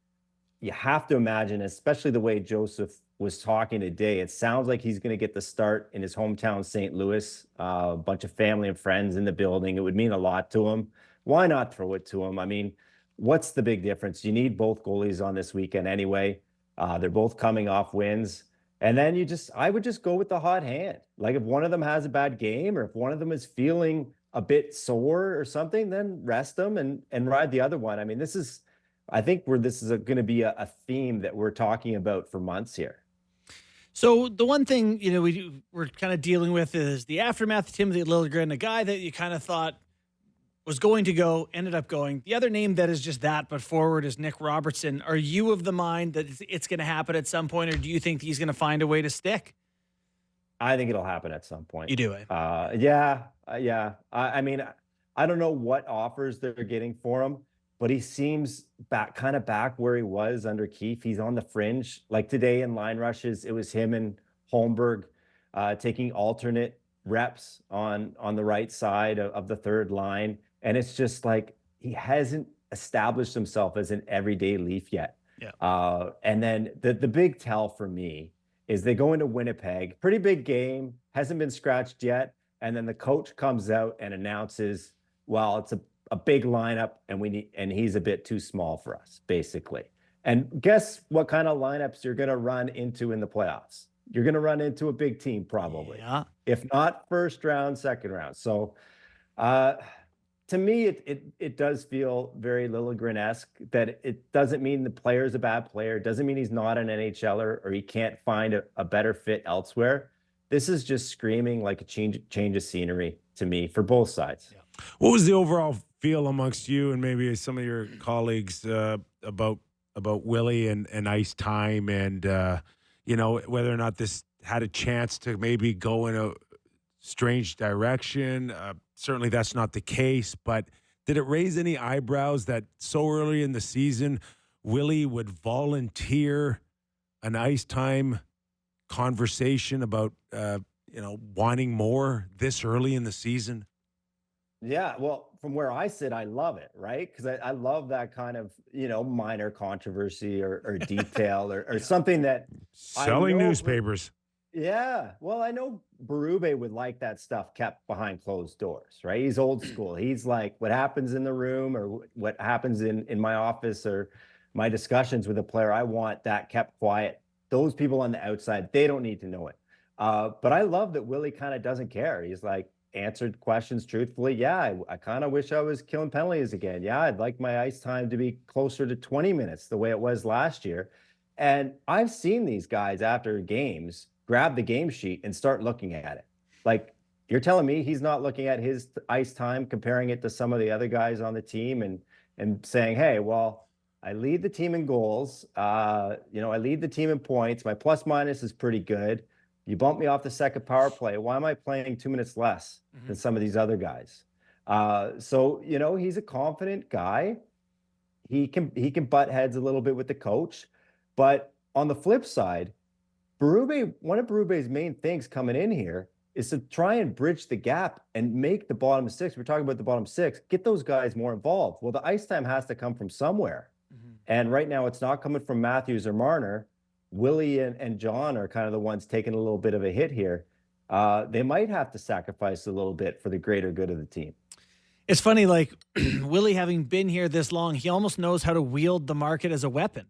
You have to imagine, especially the way Joseph was talking today, it sounds like he's going to get the start in his hometown, St. Louis. A bunch of family and friends in the building. It would mean a lot to him. Why not throw it to him? I mean, what's the big difference? You need both goalies on this weekend anyway. They're both coming off wins. And then I would just go with the hot hand. If one of them has a bad game, or if one of them is feeling a bit sore or something, then rest them and ride the other one. I mean, I think this is going to be a theme that we're talking about for months here. So the one thing, we're kind of dealing with is the aftermath of Timothy Liljegren, a guy that you kind of thought was going to go, ended up going. The other name that is just that, but forward, is Nick Robertson. Are you of the mind that it's going to happen at some point, or do you think he's going to find a way to stick? I think it'll happen at some point. You do it. Yeah. I mean, I don't know what offers they're getting for him, but he seems kind of back where he was under Keefe. He's on the fringe. Like today in line rushes, it was him and Holmberg taking alternate reps on the right side of the third line. And it's just like he hasn't established himself as an everyday Leaf yet. Yeah. And then the big tell for me is they go into Winnipeg, pretty big game, hasn't been scratched yet. And then the coach comes out and announces, well, it's a big lineup and he's a bit too small for us, basically. And guess what kind of lineups you're going to run into in the playoffs? You're going to run into a big team, probably. Yeah. If not first round, second round. So to me, it does feel very Liljegren-esque, that it doesn't mean the player's a bad player. It doesn't mean he's not an NHLer or he can't find a better fit elsewhere. This is just screaming like a change of scenery to me for both sides. Yeah. What was the overall feel amongst you and maybe some of your colleagues about Willie and ice time and, whether or not this had a chance to maybe go in a strange direction? Certainly that's not the case, but did it raise any eyebrows that so early in the season, Willie would volunteer an ice time conversation about, wanting more this early in the season? Yeah, well, from where I sit, I love it, right? Because I love that kind of, minor controversy or detail or something that Selling newspapers. Yeah, well, I know Berube would like that stuff kept behind closed doors, right? He's old school. He's like, what happens in the room or what happens in my office or my discussions with a player, I want that kept quiet. Those people on the outside, they don't need to know it. But I love that Willie kind of doesn't care. He's like, answered questions truthfully. Yeah, I kind of wish I was killing penalties again. Yeah, I'd like my ice time to be closer to 20 minutes the way it was last year. And I've seen these guys after games grab the game sheet and start looking at it. Like, you're telling me he's not looking at his ice time, comparing it to some of the other guys on the team and saying, hey, well, I lead the team in goals. I lead the team in points. My plus minus is pretty good. You bump me off the second power play. Why am I playing 2 minutes less than some of these other guys? So he's a confident guy. He can butt heads a little bit with the coach. But on the flip side, one of Berube's main things coming in here is to try and bridge the gap and make the bottom six. We're talking about the bottom six, get those guys more involved. Well, the ice time has to come from somewhere. And right now it's not coming from Matthews or Marner. Willie and John are kind of the ones taking a little bit of a hit here. They might have to sacrifice a little bit for the greater good of the team. It's funny, like Willie having been here this long, he almost knows how to wield the market as a weapon.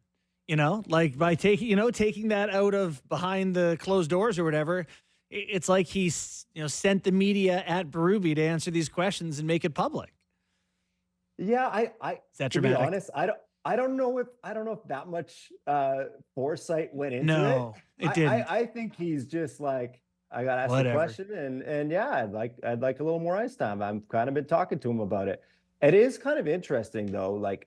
Like by taking that out of behind the closed doors or whatever, it's like he's, sent the media at Berube to answer these questions and make it public. Yeah, Is that to dramatic? be honest, I don't know if that much foresight went into it. No, it didn't. I think he's just like, I got asked Whatever. the question and yeah, I'd like a little more ice time. I've kind of been talking to him about it. It is kind of interesting though, like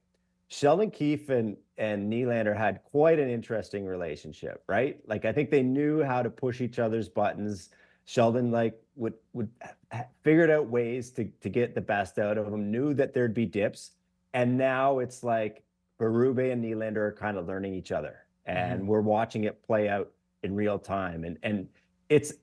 Sheldon Keefe and Nylander had quite an interesting relationship, right? Like I think they knew how to push each other's buttons. Sheldon would figured out ways to get the best out of him, knew that there'd be dips. And now it's like Berube and Nylander are kind of learning each other and we're watching it play out in real time. And it's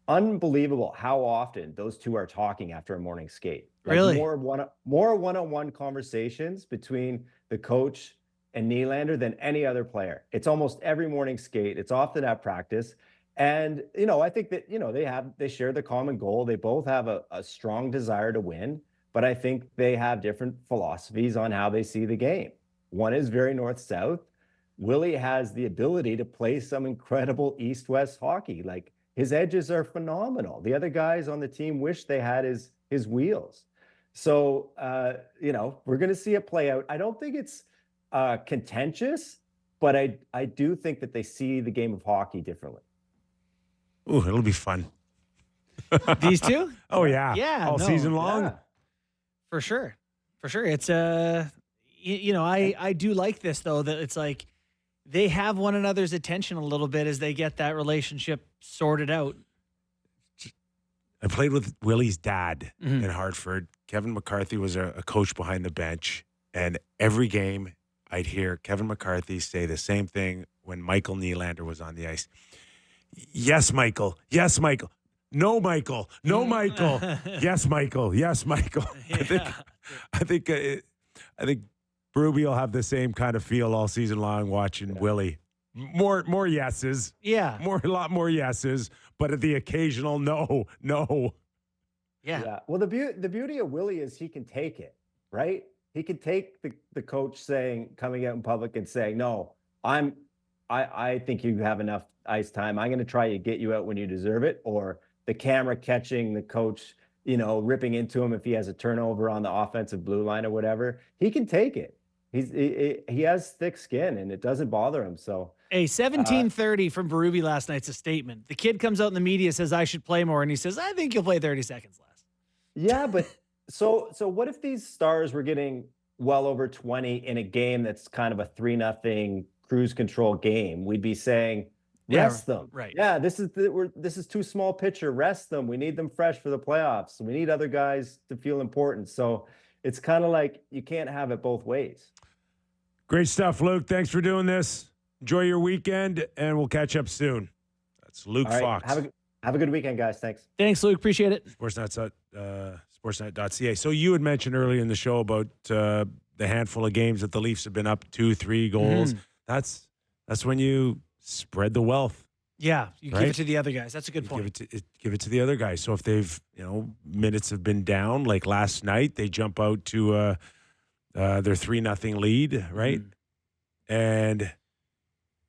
unbelievable how often those two are talking after a morning skate. Like really? More one-on-one conversations between the coach and Nylander than any other player. It's almost every morning skate. It's often at practice. And, I think that, they share the common goal. They both have a strong desire to win, but I think they have different philosophies on how they see the game. One is very north-south. Willie has the ability to play some incredible east-west hockey. Like his edges are phenomenal. The other guys on the team wish they had his wheels. So, we're going to see it play out. I don't think it's contentious, but I do think that they see the game of hockey differently. Ooh, it'll be fun. These two? Oh, yeah. Yeah, All no, season long? Yeah. For sure. It's I do like this though, that it's like they have one another's attention a little bit as they get that relationship sorted out. I played with Willie's dad in Hartford. Kevin McCarthy was a coach behind the bench. And every game I'd hear Kevin McCarthy say the same thing when Michael Nylander was on the ice. Yes, Michael. Yes, Michael. No, Michael. No, Michael. Yes, Michael. Yes, Michael. Yeah. I think Berube will have the same kind of feel all season long watching Willie. More yeses. Yeah. A lot more yeses, but at the occasional no. Yeah. Well, the beauty of Willie is he can take it, right? He can take the coach coming out in public and saying, no, I think you have enough ice time. I'm going to try to get you out when you deserve it. Or the camera catching the coach, ripping into him if he has a turnover on the offensive blue line or whatever. He can take it. He has thick skin and it doesn't bother him. So a 17:30 from Berube last night's a statement. The kid comes out in the media, says I should play more, and he says I think you'll play 30 seconds less. Yeah, but so what if these Stars were getting well over 20 in a game that's kind of a 3-0 cruise control game? We'd be saying rest them. Right. Yeah, this is too small pitcher. Rest them. We need them fresh for the playoffs. We need other guys to feel important. So it's kind of like you can't have it both ways. Great stuff, Luke. Thanks for doing this. Enjoy your weekend, and we'll catch up soon. That's Luke All right, Fox. Have a good weekend, guys. Thanks. Thanks, Luke. Appreciate it. Sportsnet.ca. So you had mentioned earlier in the show about the handful of games that the Leafs have been up 2-3 goals. That's when you spread the wealth. Yeah, you right? give it to the other guys. That's a good point. Give it to the other guys. So if they've minutes have been down, like last night, they jump out to their 3-0 lead, right? And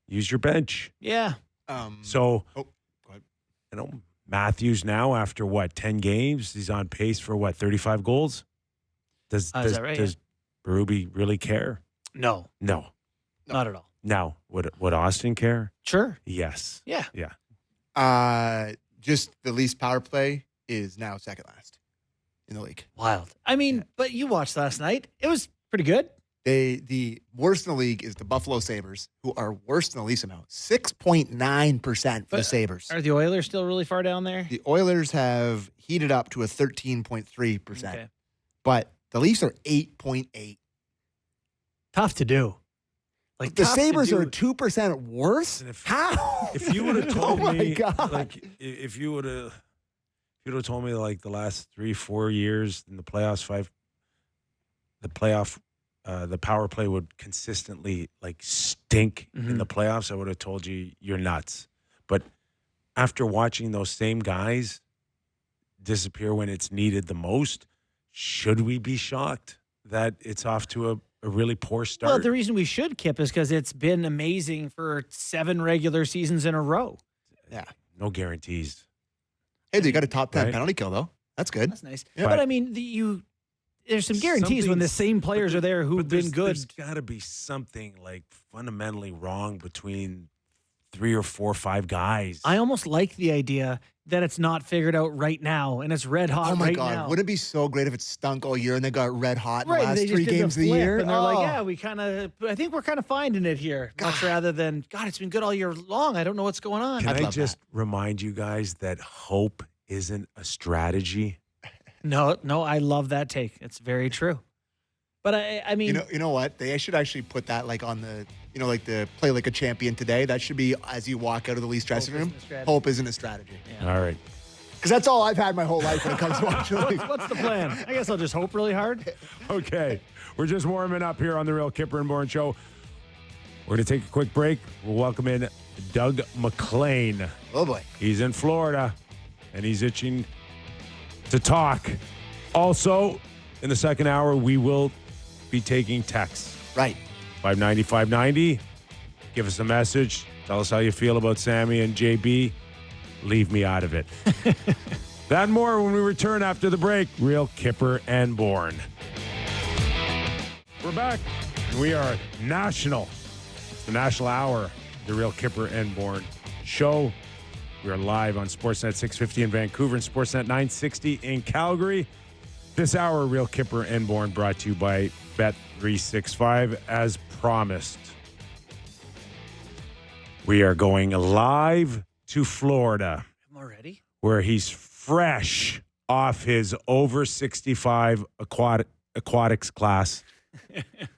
use your bench. Yeah. So, go ahead. Matthews now after 10 games, he's on pace for 35 goals. Does that right? Does Berube really care? No, No. not at all. Now, would Austin care? Sure. Yes. Yeah. Yeah. Just the Leafs power play is now second last in the league. Wild. I mean, but you watched last night. It was pretty good. The worst in the league is the Buffalo Sabres, who are worse than the Leafs amount. 6.9% for the Sabres. Are the Oilers still really far down there? The Oilers have heated up to a 13.3%. Okay. But the Leafs are 8.8. Tough to do. Like the tough to Sabres do. are 2% worse? How? If you would have told Oh my me, God. if you would have told me the last 3-4 years in the playoffs, the power play would consistently stink in the playoffs, I would have told you you're nuts. But after watching those same guys disappear when it's needed the most, should we be shocked that it's off to a really poor start? Well, the reason we should, Kip, is because it's been amazing for 7 regular seasons in a row. Yeah. No guarantees. Hey, they got a top 10 Right. penalty kill, though. That's good. That's nice. Yeah. But I mean, there's some guarantees when the same players are there who've But been good. There's got to be something fundamentally wrong between 3 or 4 or 5 guys. I almost like the idea that it's not figured out right now and it's red hot Oh my right God. now. Wouldn't it be so great if it stunk all year and they got red hot in Right, the last they just 3 did games of the flip, year? and they're like, Oh. yeah, I think we're kind of finding it here, much rather than God. It's been good all year long. I don't know what's going on. Can I'd I love just remind you guys that hope isn't a strategy? No, I love that take. It's very true. But I mean, You know what? They should actually put that on the, the play like a champion today. That should be as you walk out of the Leafs dressing room. isn't a strategy. Hope isn't a strategy. All right. Because that's all I've had my whole life when it comes to watching the Leafs. what's the plan? I guess I'll just hope really hard. Okay. We're just warming up here on the Real Kyper and Bourne Show. We're going to take a quick break. We'll welcome in Doug MacLean. Oh, boy. He's in Florida, and he's itching to talk. Also, in the second hour, we will be taking texts. Right. 590-590. Give us a message. Tell us how you feel about Sammy and JB. Leave me out of it. That and more when we return after the break. Real Kyper and Bourne. We're back. We are national. It's the national hour. The Real Kyper and Bourne show. We are live on Sportsnet 650 in Vancouver and Sportsnet 960 in Calgary. This hour, Real Kyper and Bourne, brought to you by Bet365. As promised, we are going live to Florida. Already? Where he's fresh off his over 65 aquatics class.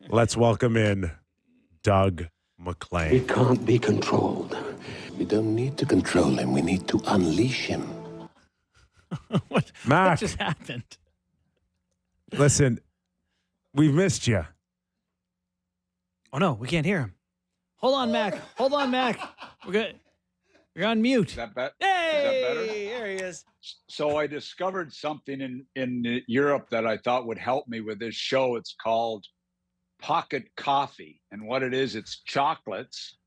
Let's welcome in Doug MacLean. He can't be controlled. We don't need to control him. We need to unleash him. What Mac, just happened? listen, we've missed you. Oh, no, we can't hear him. Hold on, Mac. Hold on, Mac. We're good. You're on mute. Is that better? Hey, there he is. So I discovered something in Europe that I thought would help me with this show. It's called pocket coffee. And what it is, it's chocolates.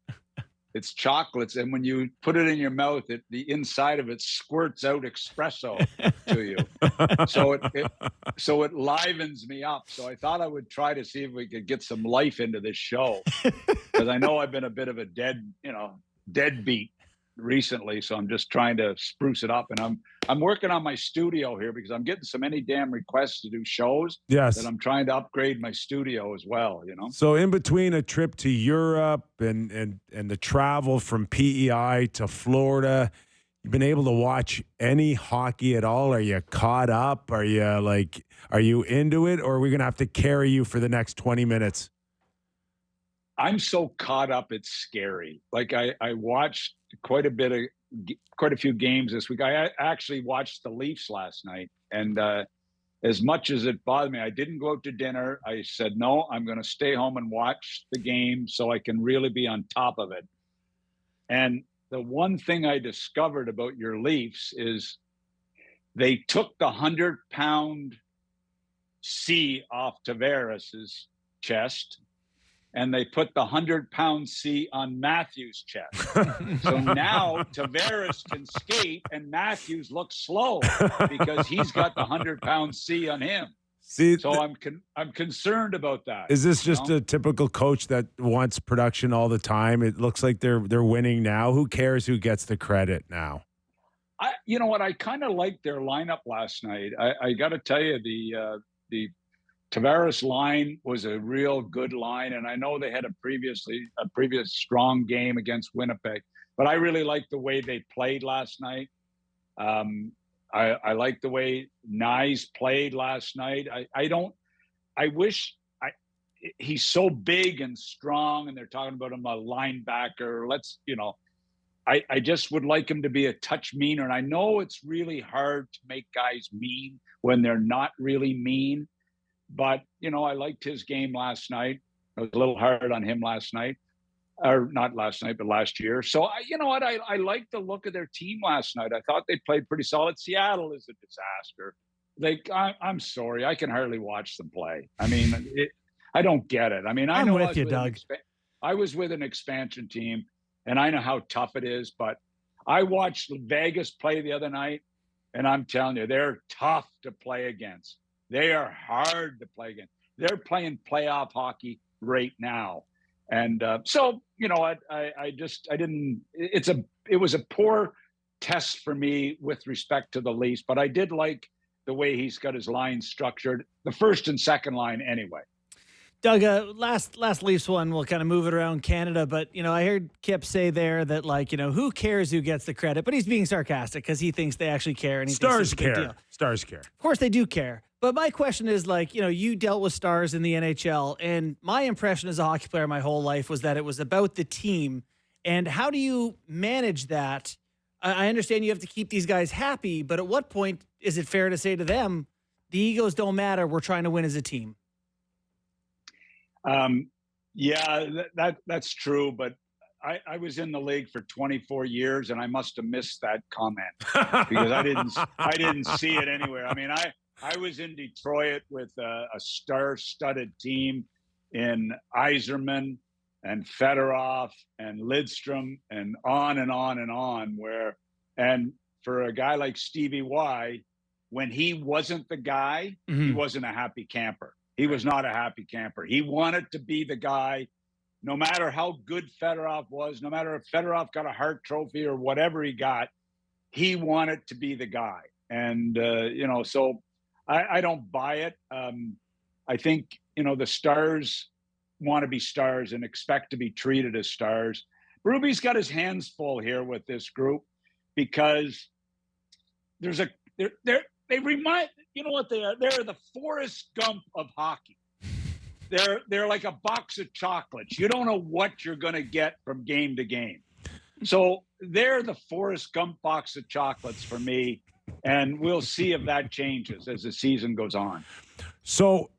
It's chocolates. And when you put it in your mouth, the inside of it squirts out espresso to you. So it livens me up. So I thought I would try to see if we could get some life into this show. Because I know I've been a bit of a deadbeat recently, so I'm just trying to spruce it up, and I'm working on my studio here because I'm getting so many damn requests to do shows. Yes. That I'm trying to upgrade my studio as well, So in between a trip to Europe and the travel from PEI to Florida, you've been able to watch any hockey at all? Are you caught up? Are you into it, or are we going to have to carry you for the next 20 minutes? I'm so caught up, it's scary. Like I watched quite a few games this week. I actually watched the Leafs last night, and as much as it bothered me, I didn't go out to dinner. I said, no, I'm going to stay home and watch the game so I can really be on top of it. And the one thing I discovered about your Leafs is they took the 100-pound C off Tavares's chest, and they put the 100-pound C on Matthews' chest. So now Tavares can skate, and Matthews looks slow because he's got the 100-pound C on him. See, so I'm concerned about that. Is this just a typical coach that wants production all the time? It looks like they're winning now. Who cares who gets the credit now? You know what? I kind of liked their lineup last night. I got to tell you, the Tavares line was a real good line, and I know they had a previous strong game against Winnipeg, but I really liked the way they played last night. I like the way Nyes played last night. He's so big and strong, and they're talking about him a linebacker. I just would like him to be a touch meaner. And I know it's really hard to make guys mean when they're not really mean. But, I liked his game last night. I was a little hard on him last night. Or not last night, but last year. So, you know what? I liked the look of their team last night. I thought they played pretty solid. Seattle is a disaster. I'm sorry. I can hardly watch them play. I mean, I don't get it. I mean, I'm with you, Doug. I was with an expansion team, and I know how tough it is. But I watched Vegas play the other night, and I'm telling you, they're tough to play against. They are hard to play against. They're playing playoff hockey right now. And so, it was a poor test for me with respect to the Leafs, but I did like the way he's got his line structured, the first and second line anyway. Doug, last Leafs one, we'll kind of move it around Canada, but, I heard Kip say there that, who cares who gets the credit? But he's being sarcastic because he thinks they actually care. And Stars care. Stars care. Of course they do care. But my question is, you dealt with stars in the NHL, and my impression as a hockey player my whole life was that it was about the team. And how do you manage that? I understand you have to keep these guys happy, but at what point is it fair to say to them, the egos don't matter, we're trying to win as a team? That's true. But I was in the league for 24 years, and I must have missed that comment because I didn't see it anywhere. I mean, I was in Detroit with a star-studded team in Yzerman and Fedorov and Lidstrom and on and on and on. And for a guy like Stevie Y, when he wasn't the guy, he wasn't a happy camper. He was not a happy camper. He wanted to be the guy, no matter how good Fedorov was, no matter if Fedorov got a Hart Trophy or whatever he got. he wanted to be the guy. And, so I don't buy it. I think, the stars want to be stars and expect to be treated as stars. Berube's got his hands full here with this group because they remind, you know what they are? They're the Forrest Gump of hockey. They're like a box of chocolates. You don't know what you're going to get from game to game. So they're the Forrest Gump box of chocolates for me. And we'll see if that changes as the season goes on. So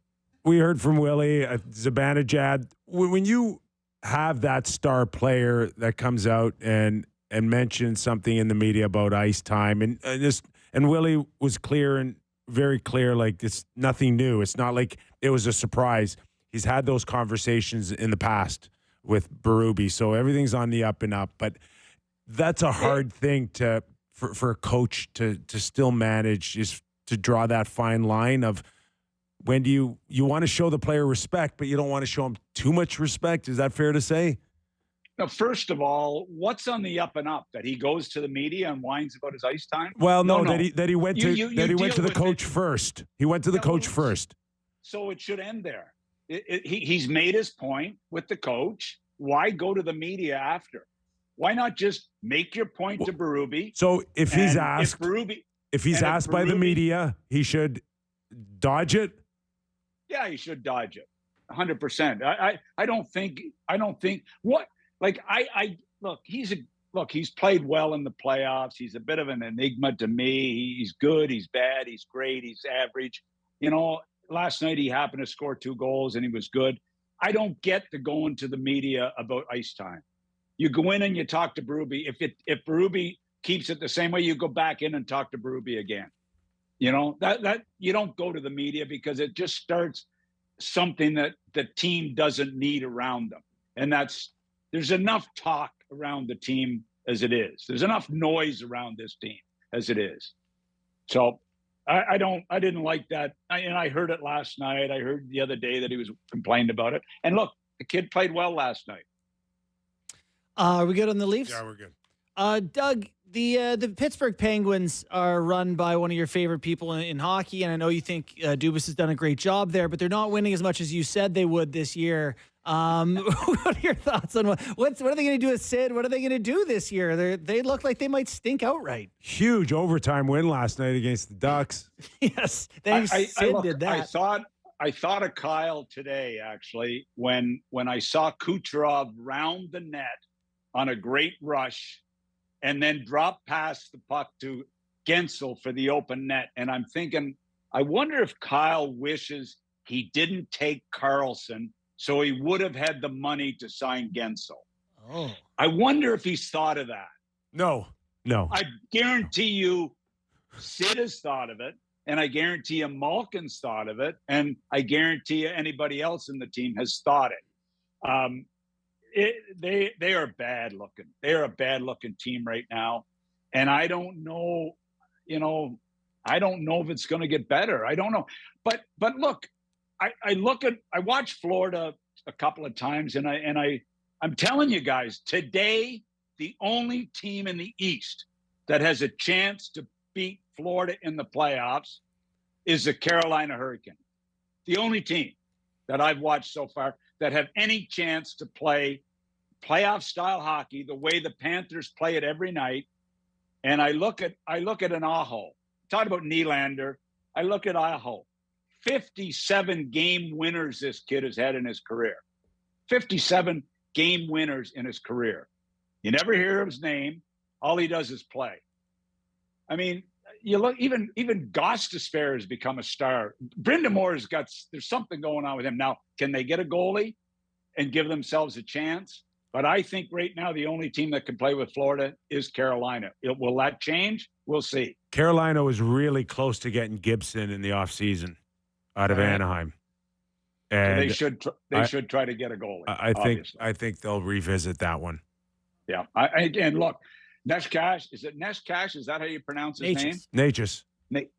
we heard from Willie, Zibanejad. When you have that star player that comes out and mentions something in the media about ice time, and Willie was clear and very clear, like it's nothing new. It's not like it was a surprise. He's had those conversations in the past with Berube, so everything's on the up and up. But that's a hard thing for a coach to still manage, is to draw that fine line of when do you want to show the player respect, but you don't want to show him too much respect. Is that fair to say? Now, first of all, what's on the up and up? That he goes to the media and whines about his ice time? Well, no. That he went to the coach first. He went to the coach first. So it should end there. He's made his point with the coach. Why go to the media after? Why not just make your point to Berube? So if he's asked, if he's asked by the media, he should dodge it. Yeah, he should dodge it. 100%. I don't think what. Like he's played well in the playoffs. He's a bit of an enigma to me. He's good, he's bad, he's great, he's average. Last night he happened to score 2 goals and he was good. I don't get to go into the media about ice time. You go in and you talk to Berube. If Berube keeps it the same way, you go back in and talk to Berube again. That you don't go to the media because it just starts something that the team doesn't need around them. And there's enough talk around the team as it is. There's enough noise around this team as it is. So I didn't like that. And I heard it last night. I heard the other day that he was complaining about it. And look, the kid played well last night. Are we good on the Leafs? Yeah, we're good. Doug, the Pittsburgh Penguins are run by one of your favorite people in hockey, and I know you think Dubas has done a great job there, but they're not winning as much as you said they would this year. What are your thoughts on what are they going to do with Sid? What are they going to do this year? They look like they might stink outright. Huge overtime win last night against the Ducks. Yes, Sid did that. I thought of Kyle today, actually, when I saw Kucherov round the net on a great rush and then drop past the puck to Gensel for the open net. And I'm thinking, I wonder if Kyle wishes he didn't take Karlsson so he would have had the money to sign Gensel. Oh. I wonder if he's thought of that. No. I guarantee you Sid has thought of it, and I guarantee you Malkin's thought of it, and I guarantee you anybody else in the team has thought it. They are bad looking. They are a bad looking team right now. And I don't know, I don't know if it's going to get better. I don't know. But look, I watched Florida a couple of times and I'm telling you guys, today, the only team in the East that has a chance to beat Florida in the playoffs is the Carolina Hurricane. The only team that I've watched so far that have any chance to play playoff style hockey the way the Panthers play it every night. And I look at an Aho. Talk about Nylander. I look at Aho. 57 game winners this kid has had in his career. 57 game winners in his career. You never hear his name. All he does is play. I mean, you look, even Gostisbehere has become a star. Brind'Amour's there's something going on with him. Now, can they get a goalie and give themselves a chance? But I think right now the only team that can play with Florida is Carolina. Will that change? We'll see. Carolina was really close to getting Gibson in the offseason out of Anaheim. And so they should try to get a goalie. I think they'll revisit that one. Yeah. And look, Neshkash, is it Neshkash? Is that how you pronounce his name? Natchez.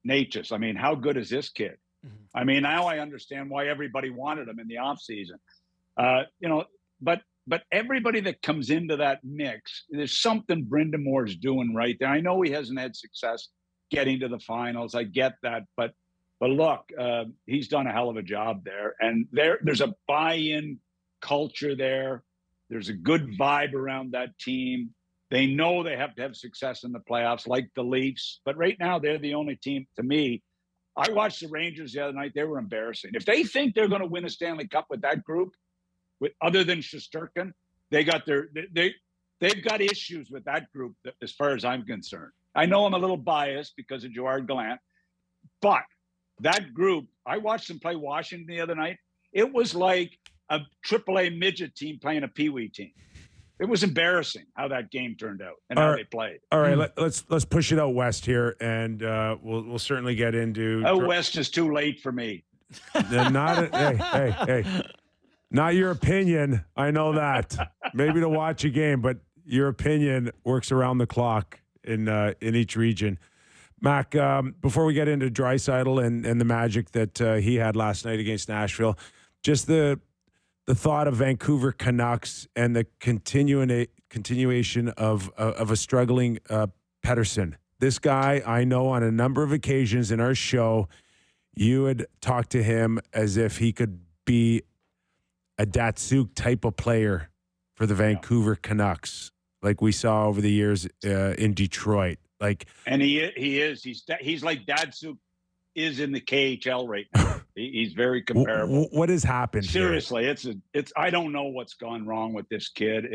Natchez. I mean, how good is this kid? Mm-hmm. I mean, now I understand why everybody wanted him in the offseason. But but everybody that comes into that mix, there's something Brind'Amour's doing right there. I know he hasn't had success getting to the finals. I get that, but look, he's done a hell of a job there, and there's a buy-in culture there. There's a good vibe around that team. They know they have to have success in the playoffs, like the Leafs. But right now, they're the only team, to me. I watched the Rangers the other night. They were embarrassing. If they think they're going to win a Stanley Cup with that group, other than Shesterkin, they've got issues with that group as far as I'm concerned. I know I'm a little biased because of Gerard Gallant, but that group, I watched them play Washington the other night. It was like a AAA midget team playing a Pee Wee team. It was embarrassing how that game turned out and how they played. All right, let's push it out west here, and we'll certainly get into. West is too late for me. Hey, not your opinion. I know that. Maybe to watch a game, but your opinion works around the clock in each region. Mac, before we get into Draisaitl and the magic that he had last night against Nashville, just the thought of Vancouver Canucks and the continuation of a struggling Pettersson. This guy, I know on a number of occasions in our show, you had talked to him as if he could be a Datsuk type of player for the Vancouver Canucks, like we saw over the years in Detroit. And he is. He's like Datsuk is in the KHL right now. He's very comparable. What has happened? Seriously, here? it's. I don't know what's gone wrong with this kid.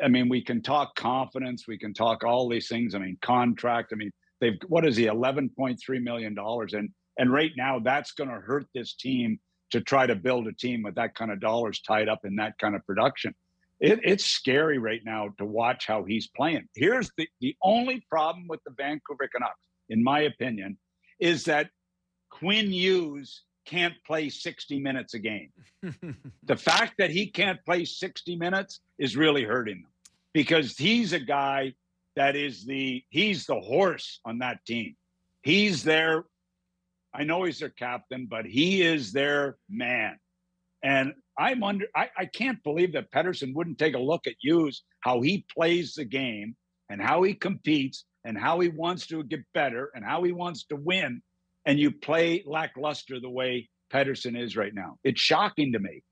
I mean, we can talk confidence. We can talk all these things. I mean, contract. I mean, what is he? $11.3 million, and right now that's going to hurt this team to try to build a team with that kind of dollars tied up in that kind of production. It's scary right now to watch how he's playing. Here's the only problem with the Vancouver Canucks, in my opinion, is that Quinn Hughes can't play 60 minutes a game. The fact that he can't play 60 minutes is really hurting them, because he's a guy that he's the horse on that team. He's their, I know he's their captain, but he is their man. And I can't believe that Pettersson wouldn't take a look at Hughes, how he plays the game and how he competes and how he wants to get better and how he wants to win. And you play lackluster the way Pettersson is right now. It's shocking to me.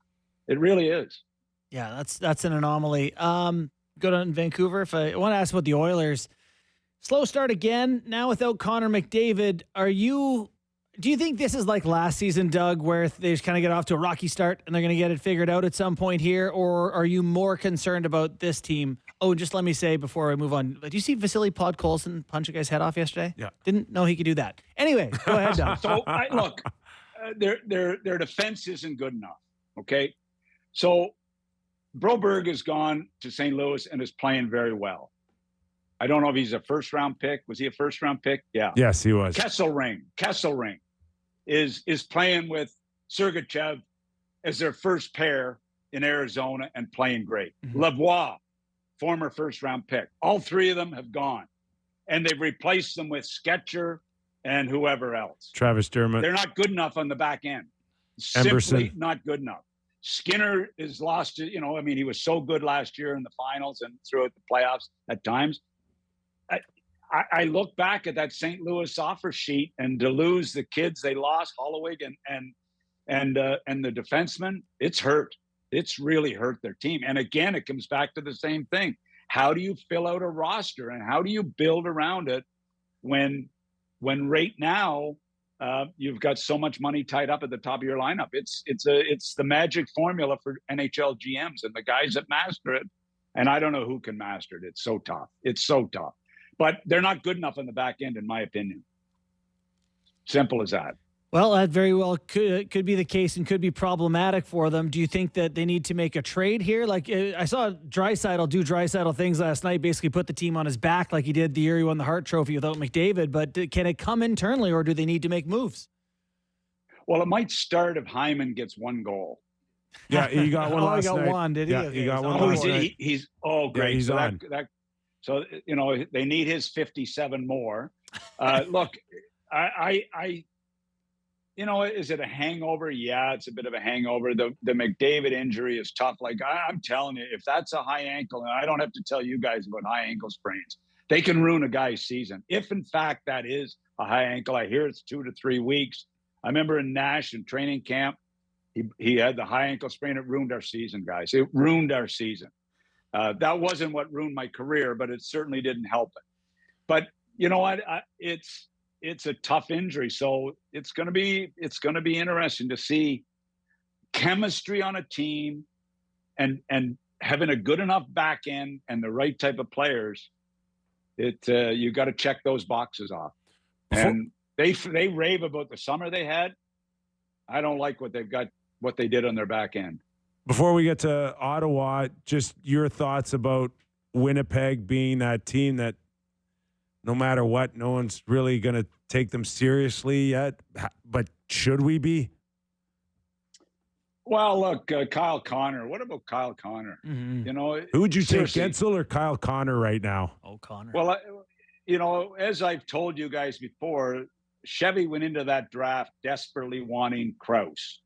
It really is. Yeah, that's an anomaly. Good on Vancouver. If I want to ask about the Oilers, slow start again. Now without Connor McDavid, do you think this is like last season, Doug, where they just kind of get off to a rocky start and they're going to get it figured out at some point here? Or are you more concerned about this team? Oh, just let me say before I move on, did you see Vasily Podkolzin punch a guy's head off yesterday? Yeah. Didn't know he could do that. Anyway, go ahead, Doug. So, look, their defense isn't good enough, okay? So Broberg has gone to St. Louis and is playing very well. I don't know if he's a first-round pick. Was he a first-round pick? Yeah. Yes, he was. Kesselring is playing with Sergachev as their first pair in Arizona and playing great. Mm-hmm. Lavoie, former first-round pick. All three of them have gone. And they've replaced them with Sketcher and whoever else. Travis Dermott. They're not good enough on the back end. Simply not good enough. Skinner is lost. He was so good last year in the finals and throughout the playoffs at times. I look back at that St. Louis offer sheet, and to lose the kids they lost, Holloway and the defenseman, it's hurt. It's really hurt their team. And again, it comes back to the same thing. How do you fill out a roster, and how do you build around it when right now you've got so much money tied up at the top of your lineup? It's the magic formula for NHL GMs and the guys that master it. And I don't know who can master it. It's so tough. But they're not good enough on the back end, in my opinion. Simple as that. Well, that very well could be the case and could be problematic for them. Do you think that they need to make a trade here? Like I saw Draisaitl do Draisaitl things last night, basically put the team on his back like he did the year he won the Hart Trophy without McDavid. But can it come internally, or do they need to make moves? Well, it might start if Hyman gets one goal. Yeah, he got one last night. He got one, did he? Yeah, he got one last night. He's great. Yeah, he's on. So, they need his 57 more. Look, is it a hangover? Yeah, it's a bit of a hangover. The McDavid injury is tough. Like I'm telling you, if that's a high ankle, and I don't have to tell you guys about high ankle sprains, they can ruin a guy's season. If in fact that is a high ankle, I hear it's 2 to 3 weeks. I remember in Nash in training camp, he had the high ankle sprain. It ruined our season, guys. It ruined our season. That wasn't what ruined my career, but it certainly didn't help it. But you know what? It's a tough injury, so it's going to be interesting to see chemistry on a team, and having a good enough back end and the right type of players. You got to check those boxes off. And they rave about the summer they had. I don't like what they did on their back end. Before we get to Ottawa, just your thoughts about Winnipeg being that team that no matter what, no one's really going to take them seriously yet. But should we be? Well, look, Kyle Connor. What about Kyle Connor? Mm-hmm. Who would you take, seriously. Gensel or Kyle Connor right now? Oh, Connor. Well, as I've told you guys before, Chevy went into that draft desperately wanting Kraus.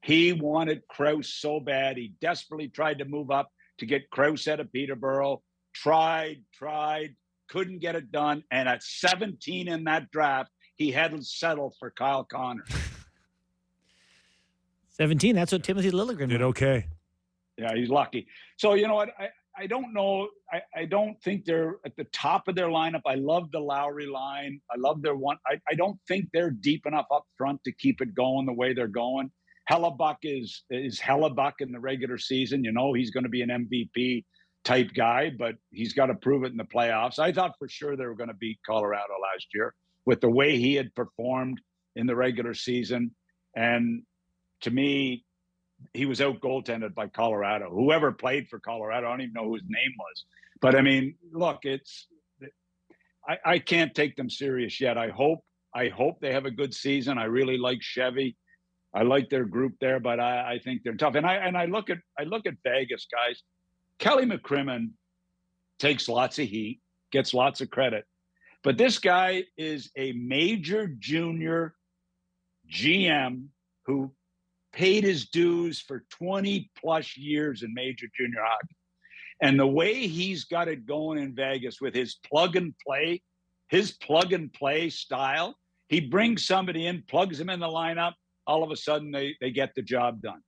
He wanted Kraus so bad. He desperately tried to move up to get Kraus out of Peterborough. Tried, couldn't get it done. And at 17 in that draft, he hadn't settled for Kyle Connor. 17, that's what Timothy Liljegren did. went. Okay. Yeah, he's lucky. So, you know what? I don't know. I don't think they're at the top of their lineup. I love the Lowry line. I love their one. I don't think they're deep enough up front to keep it going the way they're going. Hellebuck is Hellebuck in the regular season. He's going to be an MVP type guy, but he's got to prove it in the playoffs. I thought for sure they were going to beat Colorado last year with the way he had performed in the regular season. And to me, he was out goaltended by Colorado. Whoever played for Colorado, I don't even know who his name was. But I mean, look, I can't take them serious yet. I hope they have a good season. I really like Chevy. I like their group there, but I think they're tough. And I look at Vegas, guys. Kelly McCrimmon takes lots of heat, gets lots of credit, but this guy is a major junior GM who paid his dues for 20 plus years in major junior hockey. And the way he's got it going in Vegas with his plug and play style, he brings somebody in, plugs them in the lineup. All of a sudden they get the job done.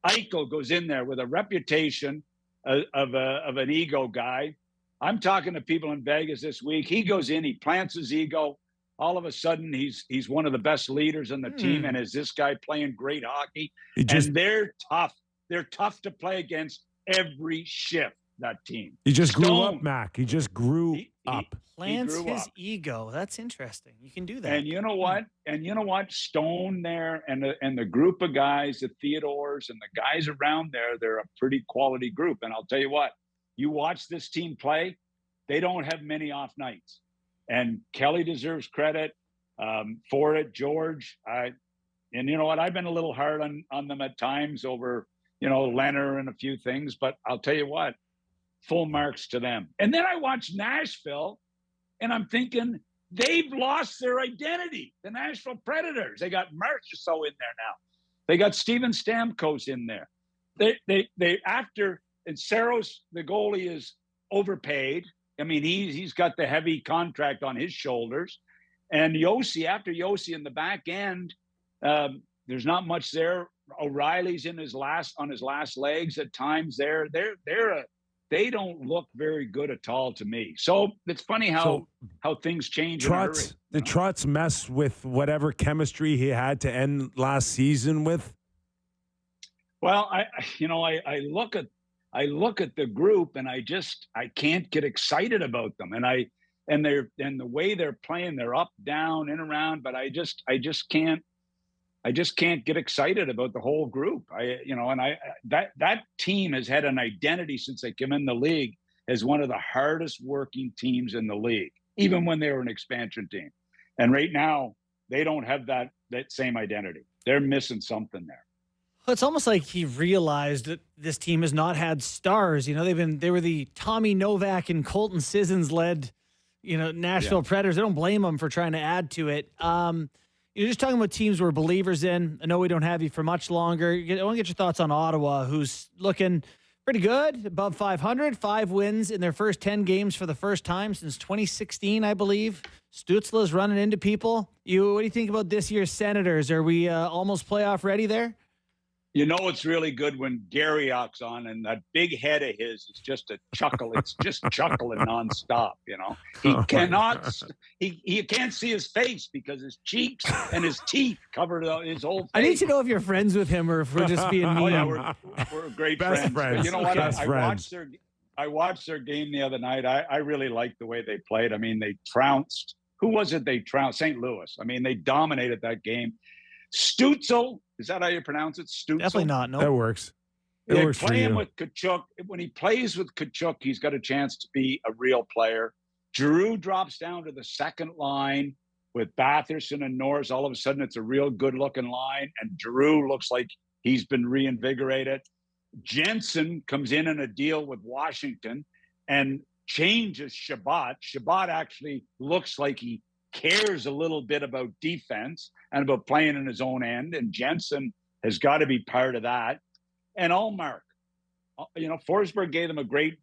Eichel goes in there with a reputation of an ego guy. I'm talking to people in Vegas this week. He goes in, he plants his ego. All of a sudden, he's one of the best leaders on the team, and is this guy playing great hockey? And they're tough. They're tough to play against every shift, that team. He just grew up, Mac. He just grew up. Plants his ego. That's interesting. You can do that. And you know what? Stone there and the group of guys, the Theodores and the guys around there, they're a pretty quality group. And I'll tell you what, you watch this team play, they don't have many off nights. And Kelly deserves credit for it. George, and you know what? I've been a little hard on them at times over, Leonard and a few things, but I'll tell you what, full marks to them. And then I watched Nashville, and I'm thinking they've lost their identity. The Nashville Predators. They got Marchessault in there now. They got Steven Stamkos in there. They after and Saros, the goalie, is overpaid. I mean, he's got the heavy contract on his shoulders. And Yossi, after Yossi in the back end, there's not much there. O'Reilly's on his last legs at times. They don't look very good at all to me. So it's funny how things change. Did Trotz mess with whatever chemistry he had to end last season with? Well, I look at the group and I can't get excited about them. And the way they're playing, they're up, down, in, around, but I just can't get excited about the whole group. That team has had an identity since they came in the league as one of the hardest working teams in the league, even when they were an expansion team. And right now they don't have that same identity. They're missing something there. Well, it's almost like he realized that this team has not had stars. They were the Tommy Novak and Colton Sissons led, Nashville Predators. I don't blame them for trying to add to it. You're just talking about teams we're believers in. I know we don't have you for much longer. I want to get your thoughts on Ottawa, who's looking pretty good, above 500, 5 wins in their first 10 games for the first time since 2016, I believe. Stützle's running into people. What do you think about this year's Senators? Are we almost playoff ready there? You know, it's really good when Garriock's on and that big head of his is just a chuckle. It's just chuckling nonstop, you know. He cannot, he can't see his face because his cheeks and his teeth covered his whole face. I need to know if you're friends with him or if we're just being mean. Yeah, we're great Best friends. But you know what? I watched their game the other night. I really liked the way they played. I mean, they trounced. Who was it they trounced? St. Louis. I mean, they dominated that game. Stützle, is that how you pronounce it? Stützle? Definitely not. No, That works. It works for playing you. with Tkachuk. When he plays with Tkachuk, he's got a chance to be a real player. Giroux drops down to the second line with Batherson and Norris. All of a sudden, it's a real good-looking line, and Giroux looks like he's been reinvigorated. Jensen comes in a deal with Washington and changes Shabbat. Shabbat actually looks like he cares a little bit about defense and about playing in his own end, and Jensen has got to be part of that. And Ullmark, you know, Forsberg gave them a great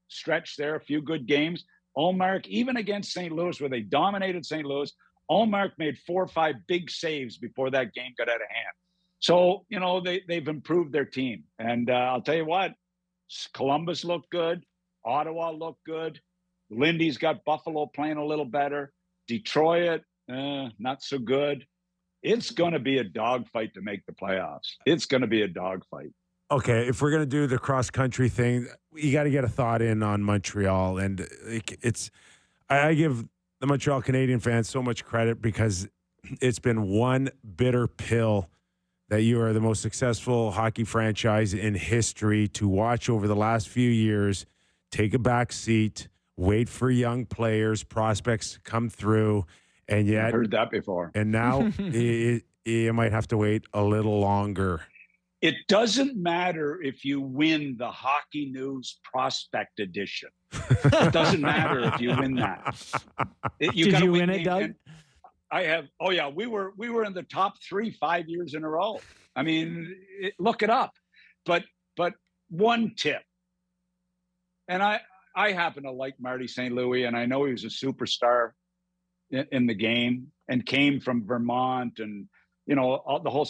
stretch there, a few good games. Ullmark, even against St. Louis, where they dominated St. Louis, Ullmark made 4 or 5 big saves before that game got out of hand. So, you know, they've improved their team. And I'll tell you what, Columbus looked good. Ottawa looked good. Lindy's got Buffalo playing a little better. Detroit, not so good. It's going to be a dogfight to make the playoffs. It's going to be a dogfight. Okay, if we're going to do the cross-country thing, you got to get a thought in on Montreal. And I give the Montreal Canadian fans so much credit because it's been one bitter pill that you are the most successful hockey franchise in history to watch over the last few years, take a back seat, wait for young players, prospects to come through, and yet I've heard that before. And now you might have to wait a little longer. It doesn't matter if you win the Hockey News Prospect Edition. It doesn't matter if you win that. Did you win it, Doug? I have. Oh yeah, we were in the top 3 5 years in a row. I mean, look it up. But one tip, and I happen to like Marty St. Louis, and I know he was a superstar in the game and came from Vermont, and you know the whole.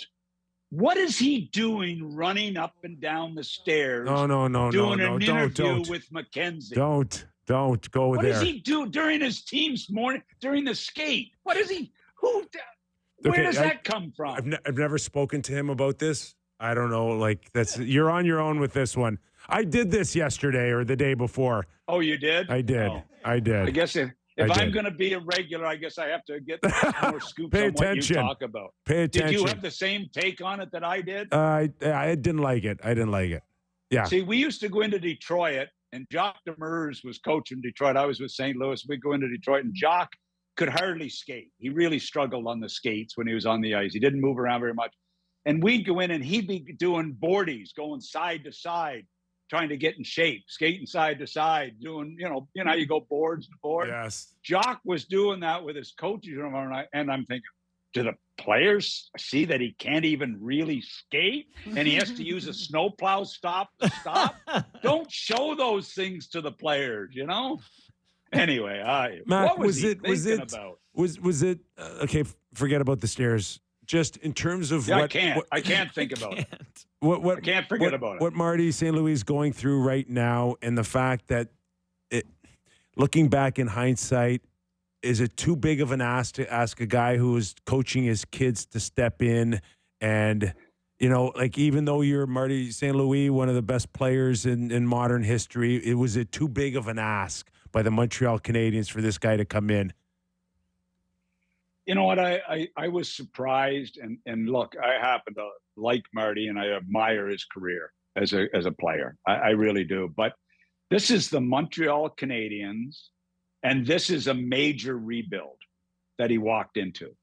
What is he doing running up and down the stairs? No, doing an interview with McKenzie. Don't go what there. What does he do during his team's morning, during the skate? What is he? Where does that come from? I've never spoken to him about this. I don't know. Like you're on your own with this one. I did this yesterday or the day before. Oh, you did? I did. Oh. I did. I guess if I'm going to be a regular, I guess I have to get more scoops Pay on attention. what you talk about. Pay attention. Did you have the same take on it that I did? I didn't like it. Yeah. See, we used to go into Detroit, and Jacques Demers was coaching Detroit. I was with St. Louis. We'd go into Detroit, and Jacques could hardly skate. He really struggled on the skates when he was on the ice. He didn't move around very much. And we'd go in, and he'd be doing boardies, going side to side, trying to get in shape, skating side to side, doing, you know how you go boards to board. Yes. Jacques was doing that with his coaches, and I'm thinking, do the players see that he can't even really skate and he has to use a snowplow stop? Don't show those things to the players, you know? Anyway, Matt, what was he thinking about? Was it okay? Forget about the stairs. Just in terms of I can't think about it. What I can't forget about it. What Marty St. Louis is going through right now, and the fact that looking back in hindsight, is it too big of an ask to ask a guy who is coaching his kids to step in and, like even though you're Marty St. Louis, one of the best players in modern history, was it too big of an ask by the Montreal Canadiens for this guy to come in? You know what? I was surprised, and look, I happen to like Marty, and I admire his career as a player. I really do. But this is the Montreal Canadiens, and this is a major rebuild that he walked into.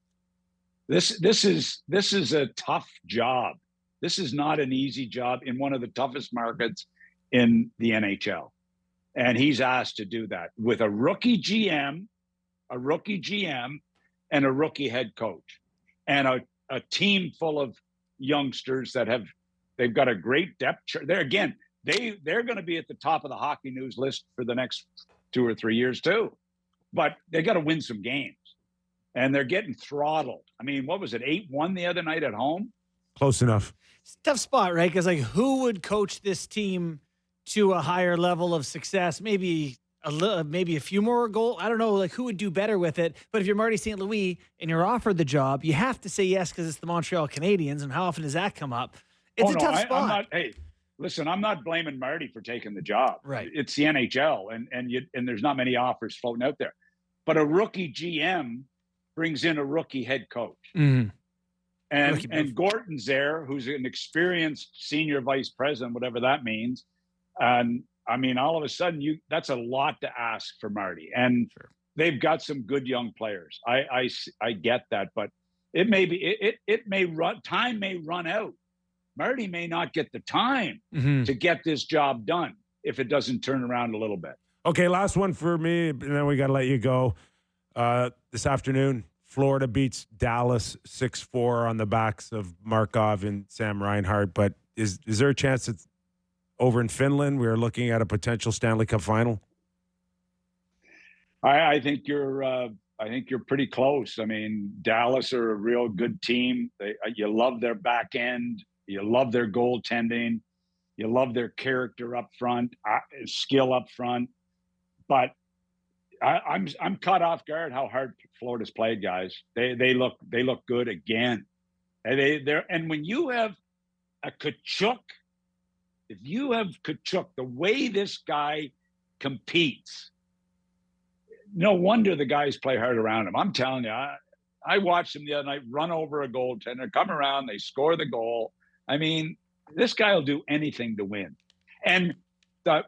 This is a tough job. This is not an easy job in one of the toughest markets in the NHL, and he's asked to do that with a rookie GM, and a rookie head coach. and a team full of youngsters they've got a great depth chart. They're going to be at the top of the hockey news list for the next 2 or 3 years too. But they got to win some games, and they're getting throttled. I mean, what was it, 8-1 the other night at home? Close enough. It's a tough spot, right? Because like, who would coach this team to a higher level of success? Maybe a few more goals. I don't know, like who would do better with it. But if you're Marty St. Louis and you're offered the job, you have to say yes because it's the Montreal Canadiens. And how often does that come up? It's a tough spot. Hey, listen, I'm not blaming Marty for taking the job. Right. It's the NHL, and there's not many offers floating out there. But a rookie GM brings in a rookie head coach. Mm-hmm. And Gorton's there, who's an experienced senior vice president, whatever that means. And I mean, all of a sudden, that's a lot to ask for Marty. And they've got some good young players. I get that, but it may run. Time may run out. Marty may not get the time to get this job done if it doesn't turn around a little bit. Okay, last one for me, and then we got to let you go. This afternoon, Florida beats Dallas 6-4 on the backs of Michkov and Sam Reinhart. But is there a chance that over in Finland we are looking at a potential Stanley Cup final? I think you're pretty close. I mean, Dallas are a real good team. You love their back end. You love their goaltending. You love their character up front, skill up front. But I'm caught off guard how hard Florida's played, guys. They look good again. And when you have a Tkachuk, if you have Tkachuk, the way this guy competes, no wonder the guys play hard around him. I'm telling you, I watched him the other night run over a goaltender, come around, they score the goal. I mean, this guy will do anything to win. And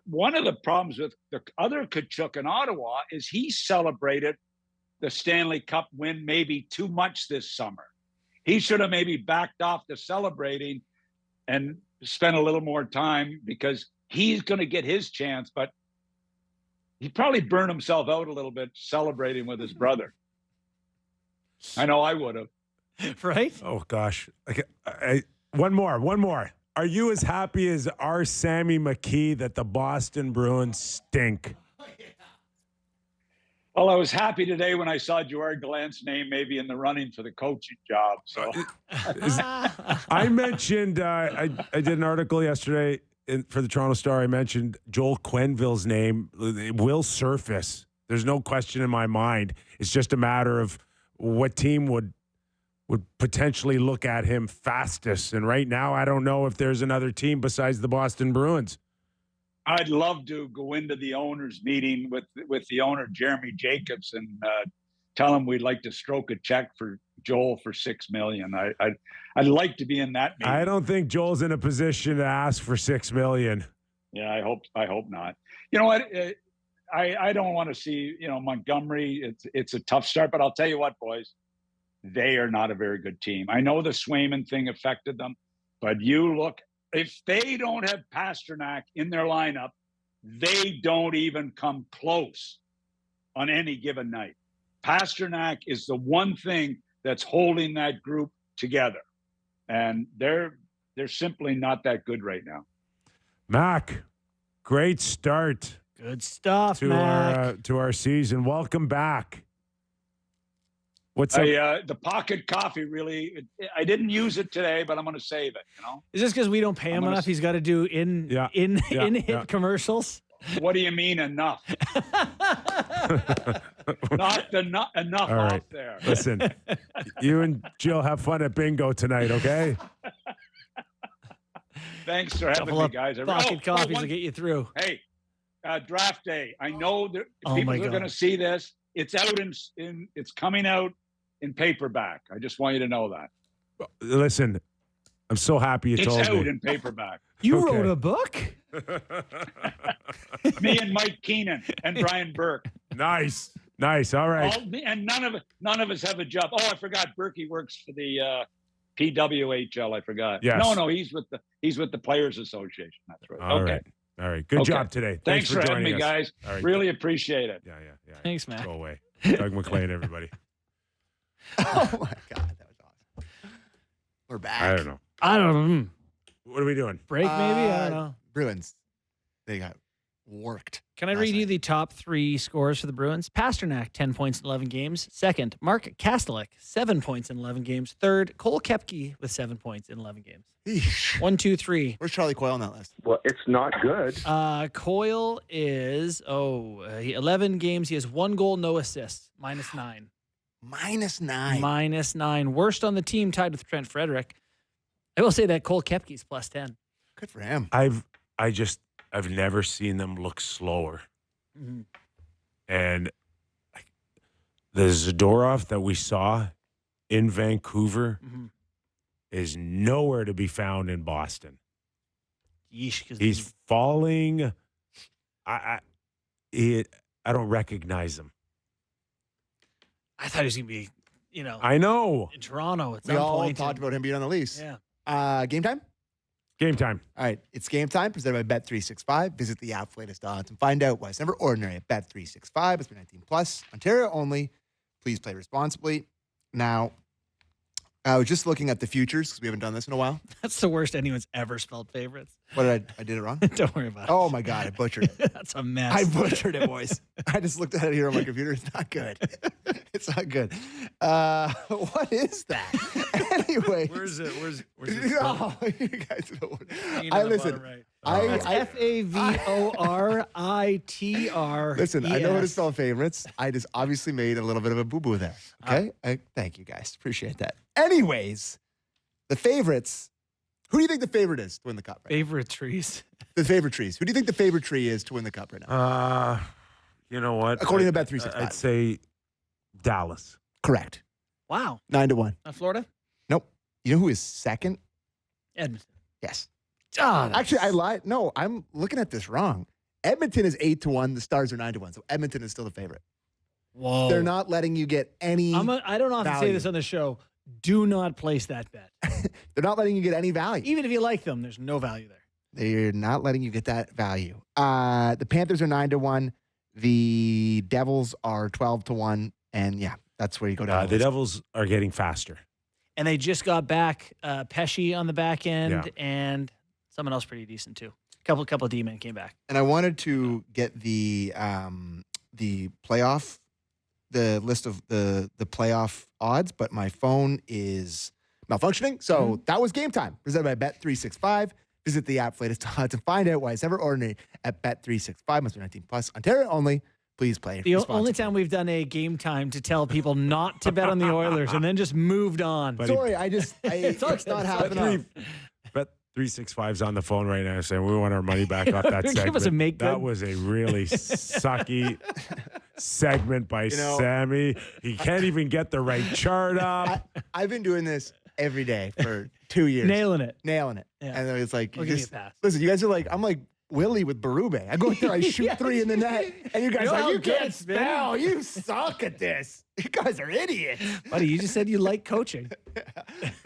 one of the problems with the other Tkachuk in Ottawa is he celebrated the Stanley Cup win maybe too much this summer. He should have maybe backed off the celebrating and spent a little more time because he's going to get his chance, but he probably burned himself out a little bit celebrating with his brother. I know I would have. Right? Oh, gosh. One more. Are you as happy as our Sammy McKee that the Boston Bruins stink? Well, I was happy today when I saw Gerard Gallant's name maybe in the running for the coaching job. So I mentioned, I did an article yesterday for the Toronto Star. I mentioned Joel Quenneville's name. It will surface. There's no question in my mind. It's just a matter of what team would potentially look at him fastest. And right now, I don't know if there's another team besides the Boston Bruins. I'd love to go into the owners' meeting with the owner, Jeremy Jacobs, and tell him we'd like to stroke a check for Joel for $6 million. I'd like to be in that meeting. I don't think Joel's in a position to ask for $6 million. Yeah, I hope not. You know what? I don't want to see, Montgomery. It's a tough start, but I'll tell you what, boys. They are not a very good team. I know the Swayman thing affected them, but you look, if they don't have Pasternak in their lineup, they don't even come close on any given night. Pasternak is the one thing that's holding that group together. And they're simply not that good right now. Mac, great start. Good stuff, Mac. To our season. Welcome back. What's up? The pocket coffee really, I didn't use it today, but I'm going to save it, Is this because we don't pay him enough? He's got to do in-hit commercials? What do you mean enough? Not enough All right. out there. Listen, you and Jill have fun at bingo tonight, okay? Thanks for having me, guys. Pocket coffees will get you through. Hey, draft day. I know that people are going to see this. It's out it's coming out in paperback. I just want you to know that. Listen, I'm so happy you told me. It's out in paperback. You wrote a book? Me and Mike Keenan and Brian Burke. Nice. All right. And none of us have a job. Oh, I forgot. Berkey works for the PWHL. I forgot. Yes. No, he's with the Players Association. That's right. All right. Good job today. Thanks for having me, us. guys. Right. Really appreciate it. Yeah. Thanks, Matt. Go away. Doug MacLean, everybody. Oh my God, that was awesome. We're back. I don't know. I don't know. What are we doing? Break maybe? I don't know. Bruins. They got worked. Can I read you the top 3 scores for the Bruins? Pasternak, 10 points in 11 games. Second, Mark Kastelik, 7 points in 11 games. Third, Cole Koepke with 7 points in 11 games. Eesh. 1, 2, 3. Where's Charlie Coyle on that list? Well, it's not good. Coyle is 11 games. He has 1 goal, no assists, -9. -9. -9. Worst on the team, tied with Trent Frederick. I will say that Cole Koepke's +10. Good for him. I've never seen them look slower. Mm-hmm. And the Zadorov that we saw in Vancouver is nowhere to be found in Boston. Yeesh, 'cause He's falling. I don't recognize him. I thought he was going to be, I know. in Toronto at We some all point. talked about him being on the lease. Yeah. Game time? Game time. All right, it's game time, presented by Bet365. Visit the app for latest odds and find out why it's never ordinary at Bet365. It's 19 plus, Ontario only. Please play responsibly. Now, I was just looking at the futures because we haven't done this in a while. That's the worst anyone's ever spelled favorites. What did I did it wrong? Don't worry about it. Oh my God, I butchered it. That's a mess. I butchered it, boys. I just looked at it here on my computer. It's not good. It's not good. What is that? Anyway, Where's it? Where's no, you guys don't. Hanging I on the listen. bottom right. I FAVORITR. Listen, I know how to spell favorites. I just obviously made a little bit of a boo-boo there. Okay? Thank you, guys. Appreciate that. Anyways, the favorites. Who do you think the favorite is to win the cup right Favorite trees. now? The favorite trees. Who do you think the favorite tree is to win the cup right now? You know what? According to Bet365. I'd say Dallas. Correct. Wow. 9-1. Not Florida? Nope. You know who is second? Edmonton. Yes. Oh, Actually, I lied. No, I'm looking at this wrong. Edmonton is 8-1. The Stars are 9-1. So Edmonton is still the favorite. Whoa. They're not letting you get any. I don't often say value. this on the show. Do not place that bet. They're not letting you get any value. Even if you like them, there's no value there. They're not letting you get that value. The Panthers are 9-1. The Devils are 12-1. And yeah, that's where you go down. The Devils are getting faster. And they just got back Pesci on the back end and someone else pretty decent too. Couple of D-men came back. And I wanted to get the playoff, the list of the playoff odds, but my phone is malfunctioning. So that was game time. Presented by Bet365. Visit the app for latest odds and find out why it's ever ordinary at Bet365. Must be 19 plus. Ontario only. Please play. The only time we've done a game time to tell people not to bet on the Oilers and then just moved on. Sorry, it's not happening. Bet365's on the phone right now saying we want our money back off that segment. Give us a make good. That was a really sucky segment by Sammy. He can't even get the right chart up. I've been doing this every day for 2 years. Nailing it. Yeah. And then it's like, I'll give you a pass. Listen, you guys are like, I'm like Willie with Berube. I go out there, I shoot 3 in the net, and you guys are like, you can't spell. You suck at this. You guys are idiots. Buddy, you just said you like coaching.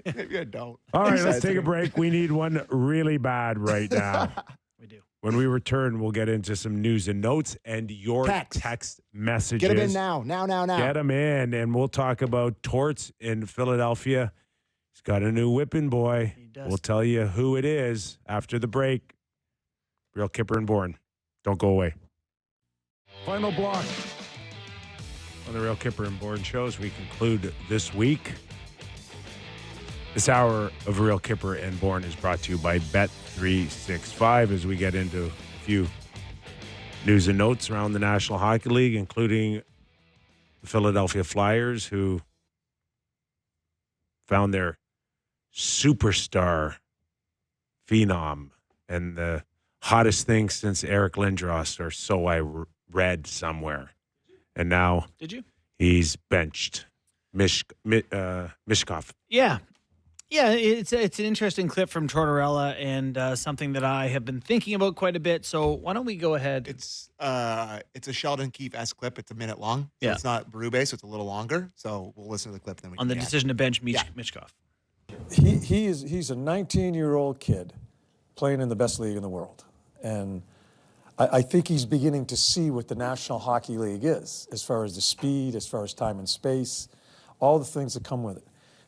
Maybe I don't. All right, let's take a break. We need one really bad right now. We do. When we return, we'll get into some news and notes and your text messages. Get them in now. Now. Get them in, and we'll talk about Torts in Philadelphia. He's got a new whipping boy. He does. We'll tell you who it is after the break. Real Kyper and Bourne. Don't go away. Final block on the Real Kyper and Bourne shows. We conclude this week. This hour of Real Kyper and Bourne is brought to you by Bet365 as we get into a few news and notes around the National Hockey League, including the Philadelphia Flyers, who found their superstar phenom and the hottest thing since Eric Lindros, or so I read somewhere. And now Did you? He's benched. Michkov. Yeah. Yeah, it's an interesting clip from Tortorella and something that I have been thinking about quite a bit. So why don't we go ahead? It's a Sheldon Keefe-esque clip. It's a minute long. So Yeah. it's not Berube, so it's a little longer. So we'll listen to the clip. Then we On the can decision to bench Michkov. He's a 19-year-old kid playing in the best league in the world. And I think he's beginning to see what the National Hockey League is, as far as the speed, as far as time and space, all the things that come with it.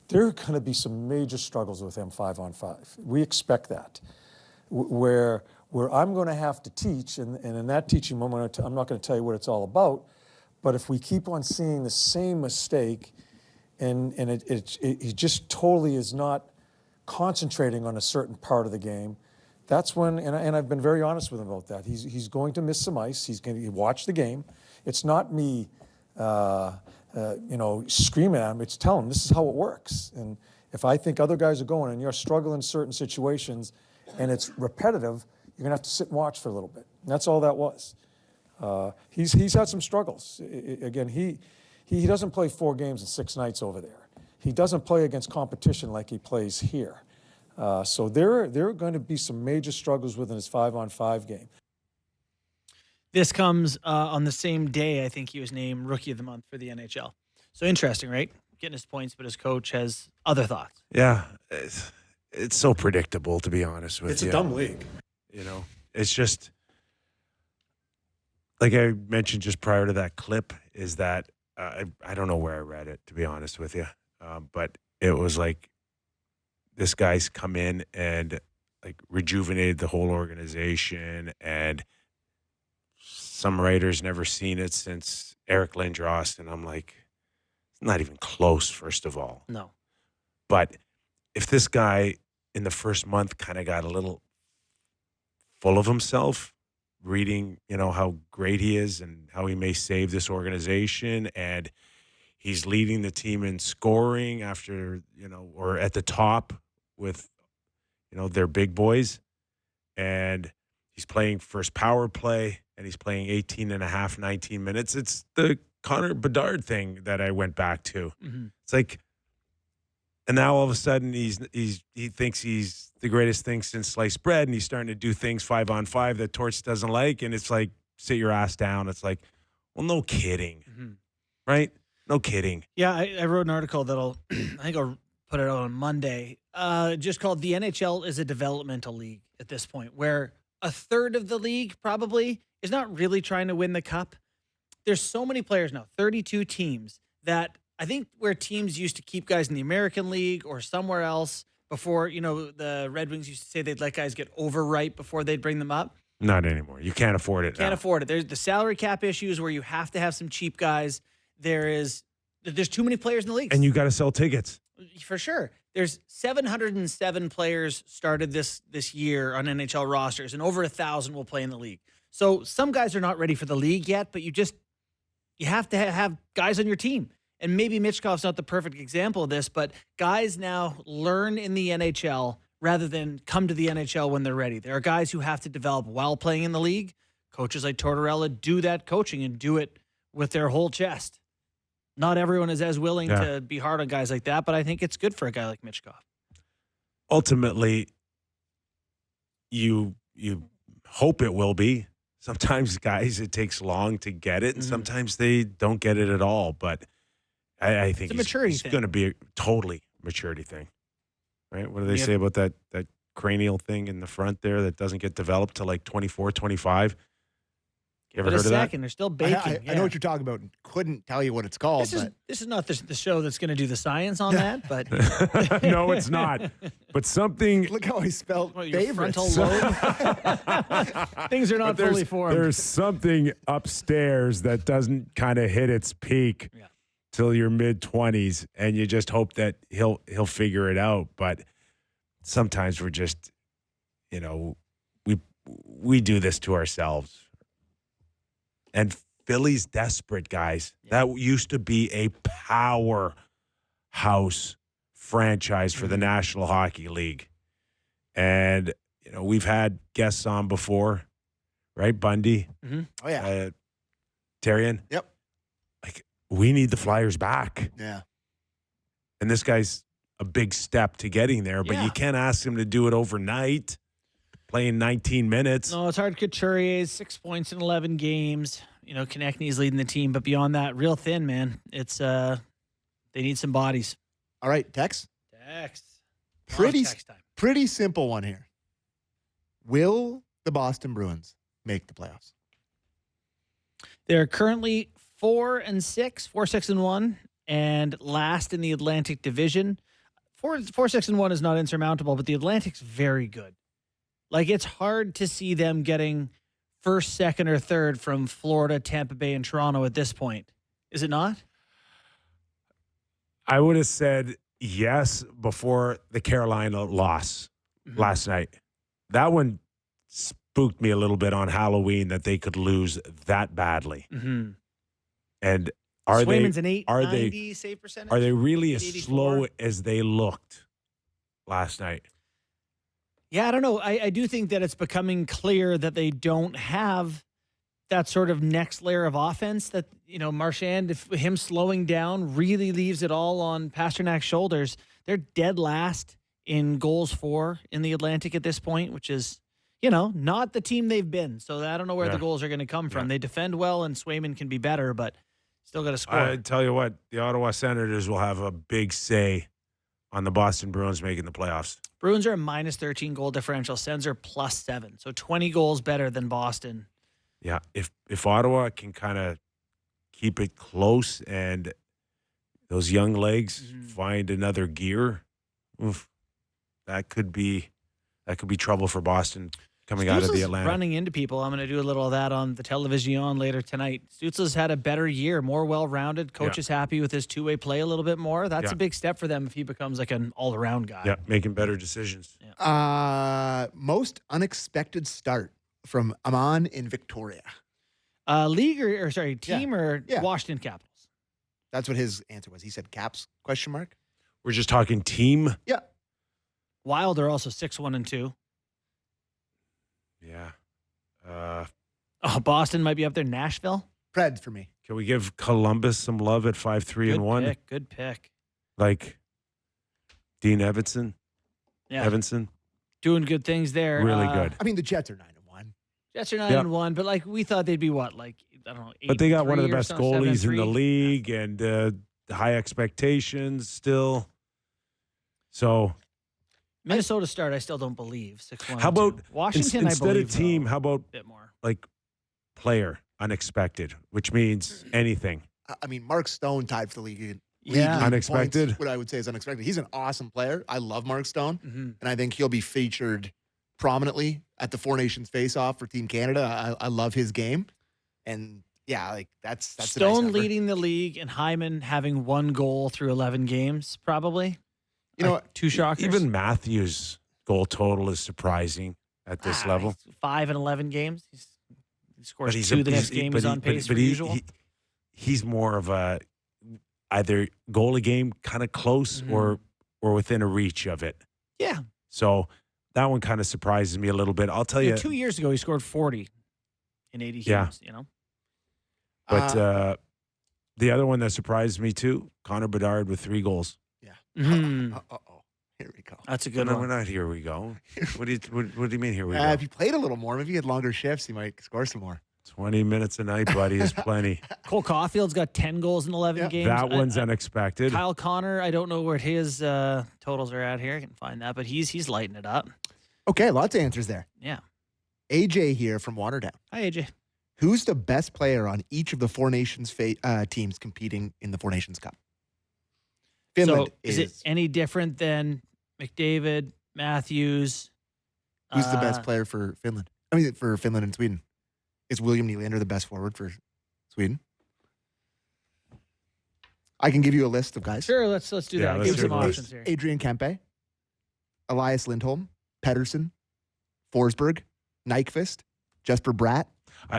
there are going to be some major struggles with him 5-on-5. We expect that. Where I'm going to have to teach, and in that teaching moment, I'm not going to tell you what it's all about, but if we keep on seeing the same mistake and he just totally is not concentrating on a certain part of the game, that's when, and I've been very honest with him about that, he's going to miss some ice. He's going to watch the game. It's not me screaming at him. It's telling him this is how it works. And if I think other guys are going and you're struggling in certain situations and it's repetitive, you're going to have to sit and watch for a little bit. And that's all that was. He's had some struggles. Again, he doesn't play 4 games in 6 nights over there. He doesn't play against competition like he plays here. So there are going to be some major struggles within his 5-on-5 game. This comes on the same day, I think he was named Rookie of the Month for the NHL. So interesting, right? Getting his points, but his coach has other thoughts. Yeah. It's so predictable, to be honest with you. It's a dumb league. You know, it's just, like I mentioned just prior to that clip, is that I don't know where I read it, to be honest with you. But it was like this guy's come in and like rejuvenated the whole organization, and some writers never seen it since Eric Lindros, and I'm like, it's not even close, first of all. No. But if this guy in the first month kind of got a little full of himself, reading, how great he is and how he may save this organization, and he's leading the team in scoring after, or at the top with, their big boys, and he's playing first power play, and he's playing 18 and a half, 19 minutes. It's the Connor Bedard thing that I went back to. Mm-hmm. It's like, and now all of a sudden he thinks he's the greatest thing since sliced bread, and he's starting to do things 5-on-5 that Torts doesn't like, and it's like, sit your ass down. It's like, well, no kidding, right? No kidding. Yeah, I wrote an article that'll, I think I'll put it out on Monday, just called "The NHL is a Developmental League" at this point, where a third of the league probably is not really trying to win the cup. There's so many players now, 32 teams, that I think where teams used to keep guys in the American League or somewhere else before, the Red Wings used to say they'd let guys get overripe before they'd bring them up. Not anymore. You can't afford it. Can't afford it. There's the salary cap issues where you have to have some cheap guys. There's too many players in the league. And you got to sell tickets. For sure. There's 707 players started this year on NHL rosters, and over 1,000 will play in the league. So some guys are not ready for the league yet, but you have to have guys on your team. And maybe Michkov's not the perfect example of this, but guys now learn in the NHL rather than come to the NHL when they're ready. There are guys who have to develop while playing in the league. Coaches like Tortorella do that coaching and do it with their whole chest. Not everyone is as willing to be hard on guys like that, but I think it's good for a guy like Michkov. Ultimately, you hope it will be. Sometimes guys, it takes long to get it, and sometimes they don't get it at all. But I think he's going to be a totally maturity thing, right? What do they say about that cranial thing in the front there that doesn't get developed till like 24, 25? You ever heard of that? They're still baking. I know what you're talking about. Couldn't tell you what it's called. This is not the show that's going to do the science on that, but no, it's not. But something. Look how I spelled your frontal lobe. Things are not fully formed. There's something upstairs that doesn't kind of hit its peak till your mid-20s, and you just hope that he'll figure it out. But sometimes we're just, we do this to ourselves. And Philly's desperate, guys. That used to be a powerhouse franchise for the National Hockey League. And, we've had guests on before, right? Bundy. Mm-hmm. Oh, yeah. Tarian. Yep. Like, we need the Flyers back. Yeah. And this guy's a big step to getting there, but you can't ask him to do it overnight. Playing 19 minutes. No, it's hard. Couturier's 6 points in 11 games. Konechny's leading the team, but beyond that, real thin, man. It's they need some bodies. All right, Tex. Text time. Pretty simple one here. Will the Boston Bruins make the playoffs? They're currently 4-6, 4-6-1, and last in the Atlantic Division. 4-6-1 is not insurmountable, but the Atlantic's very good. Like, it's hard to see them getting first, second, or third from Florida, Tampa Bay, and Toronto at this point. Is it not? I would have said yes before the Carolina loss last night. That one spooked me a little bit on Halloween that they could lose that badly. Mm-hmm. And are Swayman's they an 890 save percentage? Are they really as 884? slow as they looked last night? Yeah, I don't know. I do think that it's becoming clear that they don't have that sort of next layer of offense that, Marchand, if him slowing down really leaves it all on Pasternak's shoulders. They're dead last in goals for in the Atlantic at this point, which is, not the team they've been. So I don't know where the goals are going to come from. They defend well and Swayman can be better, but still got to score. I tell you what, the Ottawa Senators will have a big say on the Boston Bruins making the playoffs. Bruins are a -13 goal differential. Sens are +7. So 20 goals better than Boston. Yeah, if Ottawa can kind of keep it close and those young legs find another gear, that could be trouble for Boston coming out of the Atlantic. Running into people. I'm going to do a little of that on the television later tonight. Stützle's had a better year, more well-rounded. Coach is happy with his two-way play a little bit more. That's a big step for them if he becomes like an all-around guy. Yeah, making better decisions. Yeah. Most unexpected start from Aman in Victoria. Team or Washington Capitals? That's what his answer was. He said Caps, ? We're just talking team? Yeah. Wild are also 6-1-2. Yeah. Boston might be up there. Nashville? Preds for me. Can we give Columbus some love at 5-3-1? Good pick. Like Dean Evanson? Yeah. Evanson? Doing good things there. Really good. I mean, the Jets are 9-1. Jets are 9-1, but like we thought they'd be what? Like, I don't know. But they got one of the best 8-3 goalies in the 7-3. league and high expectations still. So Minnesota start, I still don't believe. 6-1. how about Washington? instead I believe, of team, though, how about a bit more. like player unexpected, which means anything? I mean, Mark Stone tied for the league. Yeah. Unexpected? Points, what I would say is unexpected. He's an awesome player. I love Mark Stone, Mm-hmm. and I think he'll be featured prominently at the Four Nations face-off for Team Canada. I love his game, and yeah, like that's a nice Stone number. leading the league and Hyman having 1 goal through 11 games, probably. You know, two shockers. Even Matthews' goal total is surprising at this level. 5 and 11 games. He scores But 2 the next game. He's on pace for usual. He's more of a either goal a game, kind of close, or within a reach of it. Yeah. So that one kind of surprises me a little bit. I'll tell you. 2 years ago, he scored 40 in 80 games. But the other one that surprised me too, Connor Bedard with 3 goals. Yeah. Mhm. Uh-oh. Here we go. That's a good No, one. we're not. Here we go. What do you mean? Here we go. If he played a little more, maybe he had longer shifts, he might score some more. 20 minutes a night, buddy, is plenty. Cole Caulfield's got 10 goals in 11 games. That one's unexpected. Kyle Connor, I don't know where his totals are at here. I can find that, but he's lighting it up. Okay, lots of answers there. Yeah. AJ here from Waterdown. Hi, AJ. Who's the best player on each of the Four Nations teams competing in the Four Nations Cup? Finland So is it any different than McDavid, Matthews? Who's the best player for Finland? I mean, for Finland and Sweden. Is William Nylander the best forward for Sweden? I can give you a list of guys. Sure, let's do that. let's Give hear some the list. options here. Adrian Kempe, Elias Lindholm, Pettersson, Forsberg, Nyquist, Jesper Bratt,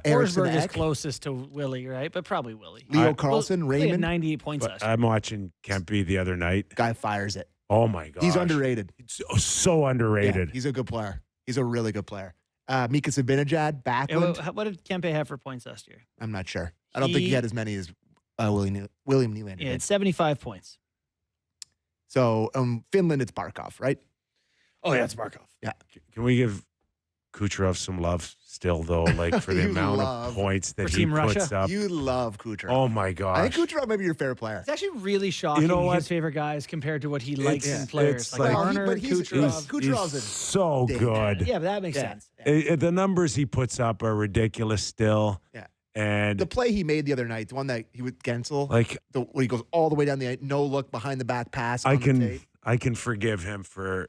Eriksson Forsberg is Ek, closest to Willie, right? But probably Willie. Leo Carlson, Well, he had Raymond. 98 points But last year. I'm watching Kempe the other night. Guy fires it. Oh my gosh. He's underrated. So underrated. Yeah, he's a good player. He's a really good player. Mika Zibanejad, Backlund. What did Kempe have for points last year? I'm not sure. I don't think he had as many as William Nylander Yeah, did. it's 75 points. So Finland, it's Barkov, right? Oh, yeah, it's Markov. Yeah. Can we give Kucherov some love still, though? Like for the You amount love- of points that For he Team puts Russia? up. You love Kucherov. Oh my gosh. I think Kucherov may be your favorite player. It's actually really shocking. You know what? His favorite guys compared to what he likes It's- in players. it's Like like- Marner, but he's- Kucherov. Kucherov's He's a so dick. good. Yeah, but that makes Yeah. sense. The numbers he puts up are ridiculous still. Yeah. And The play he made the other night, the one that he with Gensel, like where he goes all the way down the no look behind the back pass. I on the can tape. I can forgive him for,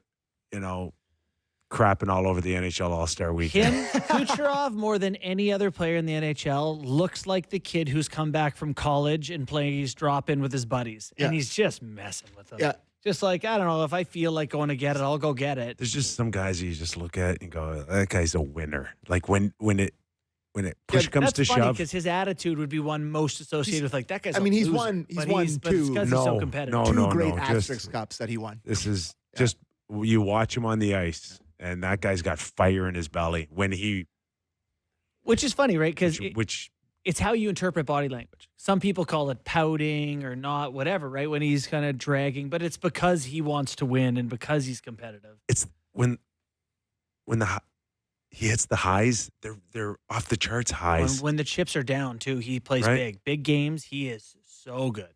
crapping all over the NHL All-Star Weekend. Him, Kucherov, more than any other player in the NHL, looks like the kid who's come back from college and plays drop-in with his buddies. Yeah. And he's just messing with them. Yeah. Just like, I don't know, if I feel like going to get it, I'll go get it. There's just some guys you just look at and go, that guy's a winner. Like when it push comes to That's funny shove. because his attitude would be one most associated with like that guy's. He's a loser, won but two. But it's because he's so competitive. Two No, great just- asterisk cups that he won. This is just, you watch him on the ice, and that guy's got fire in his belly when he, Which is funny, right? Because which it's how you interpret body language. Some people call it pouting or not, whatever, right? When he's kind of dragging, but it's because he wants to win and because he's competitive. it's when he hits the highs, they're off the charts highs, When the chips are down, too, he plays Right. big games. He is so good.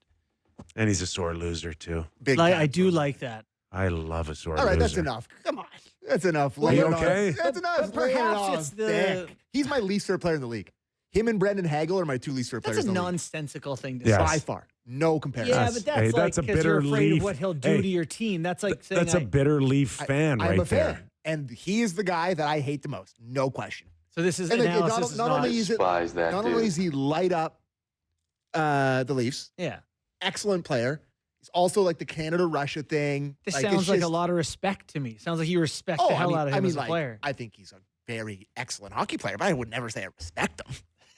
and he's a sore loser too. Big Like, time. I do like that. I love a sore All right, loser. that's enough. Come on. That's enough. Are you Lay it on. okay? That's enough. But Lay it perhaps on it's the- thick. He's my least favorite player in the league. Him and Brendan Hagel are my two least favorite That's players a in the league. nonsensical thing to Yes. say. By far. No comparison. Yeah, That's- but that's hey, like that's a because you're bitter afraid Leaf. of what he'll do Hey, to your team. That's like saying That's a bitter Leaf fan I'm right a fan. there. And he is the guy that I hate the most. No question. so. This is And like, analysis. not only is it, Despise that not dude. only is he light up the Leafs, yeah. excellent player. He's also like the Canada-Russia thing. This Like, sounds it's like a just- lot of respect to me. Sounds like you respect the hell out of him as a player. I think he's a very excellent hockey player, but I would never say I respect him.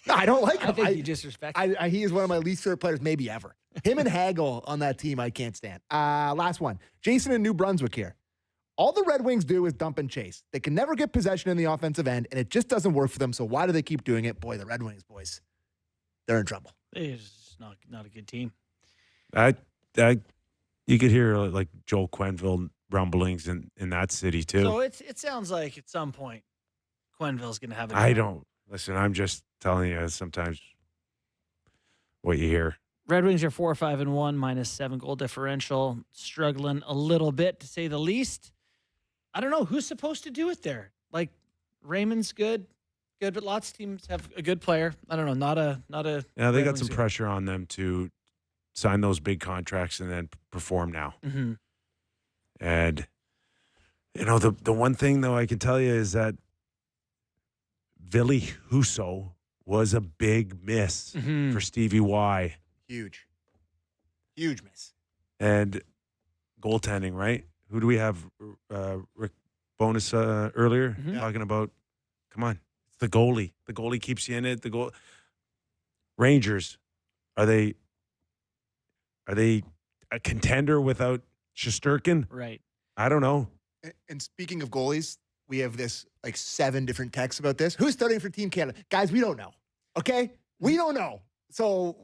No, I don't like him. I think you just respect him. He is one of my least favorite players, maybe ever. Him and Hagel on that team, I can't stand. Last one. Jason in New Brunswick here. All the Red Wings do is dump and chase. They can never get possession in the offensive end, and it just doesn't work for them. So why do they keep doing it? Boy, the Red Wings, boys, they're in trouble. It's not a good team. You could hear like Joel Quenneville rumblings in that city too. So it sounds like at some point Quenneville's going to have. I don't listen. I'm just telling you sometimes what you hear. Red Wings are 4-5-1, -7 goal differential, struggling a little bit to say the least. I don't know who's supposed to do it there. Like Raymond's good, but lots of teams have a good player. I don't know, not a. Yeah, they Red got Wings some here. pressure on them to sign those big contracts and then perform now. Mm-hmm. And the one thing though I can tell you is that Ville Husso was a big miss Mhm. for Stevie Y. Huge miss. And goaltending, right? Who do we have? Rick Bonus earlier Mhm. talking about. Come on, it's the goalie. The goalie keeps you in it. Rangers, are they a contender without Shesterkin? Right. I don't know. And speaking of goalies, we have this like 7 different texts about this. Who's starting for Team Canada? Guys, we don't know. Okay? We don't know. So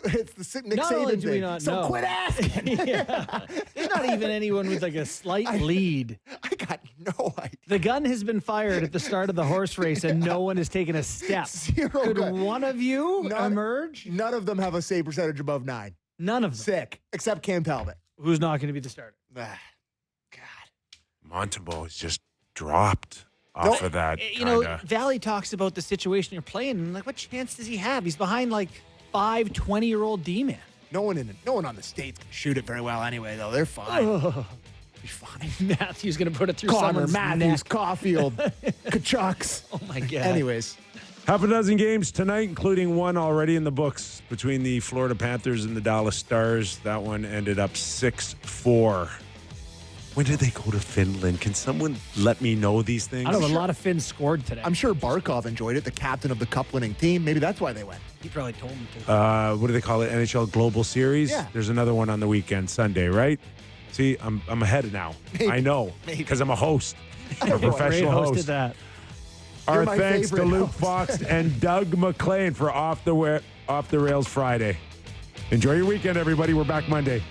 it's the Nick Not Saban only do we thing. not so know. quit asking. Yeah. There's not even anyone with like a slight lead. I got no idea. The gun has been fired at the start of the horse race and no one has taken a step. Zero Could good. one of you None- emerge? None of them have a save percentage above 9. None of them. Sick. Except Cam Talbot. Who's not going to be the starter? God. Montembeau is just dropped off of that. You know, kinda. Valley talks about the situation you're playing. And like, what chance does he have? He's behind like 5 20-year-old D-men. No one on the States can shoot it very well anyway, though. They're fine. Be fine. Matthew's going to put it through Connor, someone's Matthews, neck. Caulfield, Kachucks. Oh, my God. Anyways. Half a dozen games tonight, including one already in the books between the Florida Panthers and the Dallas Stars. That one ended up 6-4. When did they go to Finland? Can someone let me know these things? I don't know. A lot of Finns scored today. I'm sure Barkov enjoyed it, the captain of the cup-winning team. Maybe that's why they went. He probably told him to. What do they call it? NHL Global Series? Yeah. There's another one on the weekend, Sunday, right? See, I'm ahead now. Maybe. I know, Maybe. because I'm a host. I'm a Ray professional hosted host. that. Our You're my thanks to favorite Luke host. Fox and Doug MacLean for Off the Rails Friday. Enjoy your weekend, everybody. We're back Monday.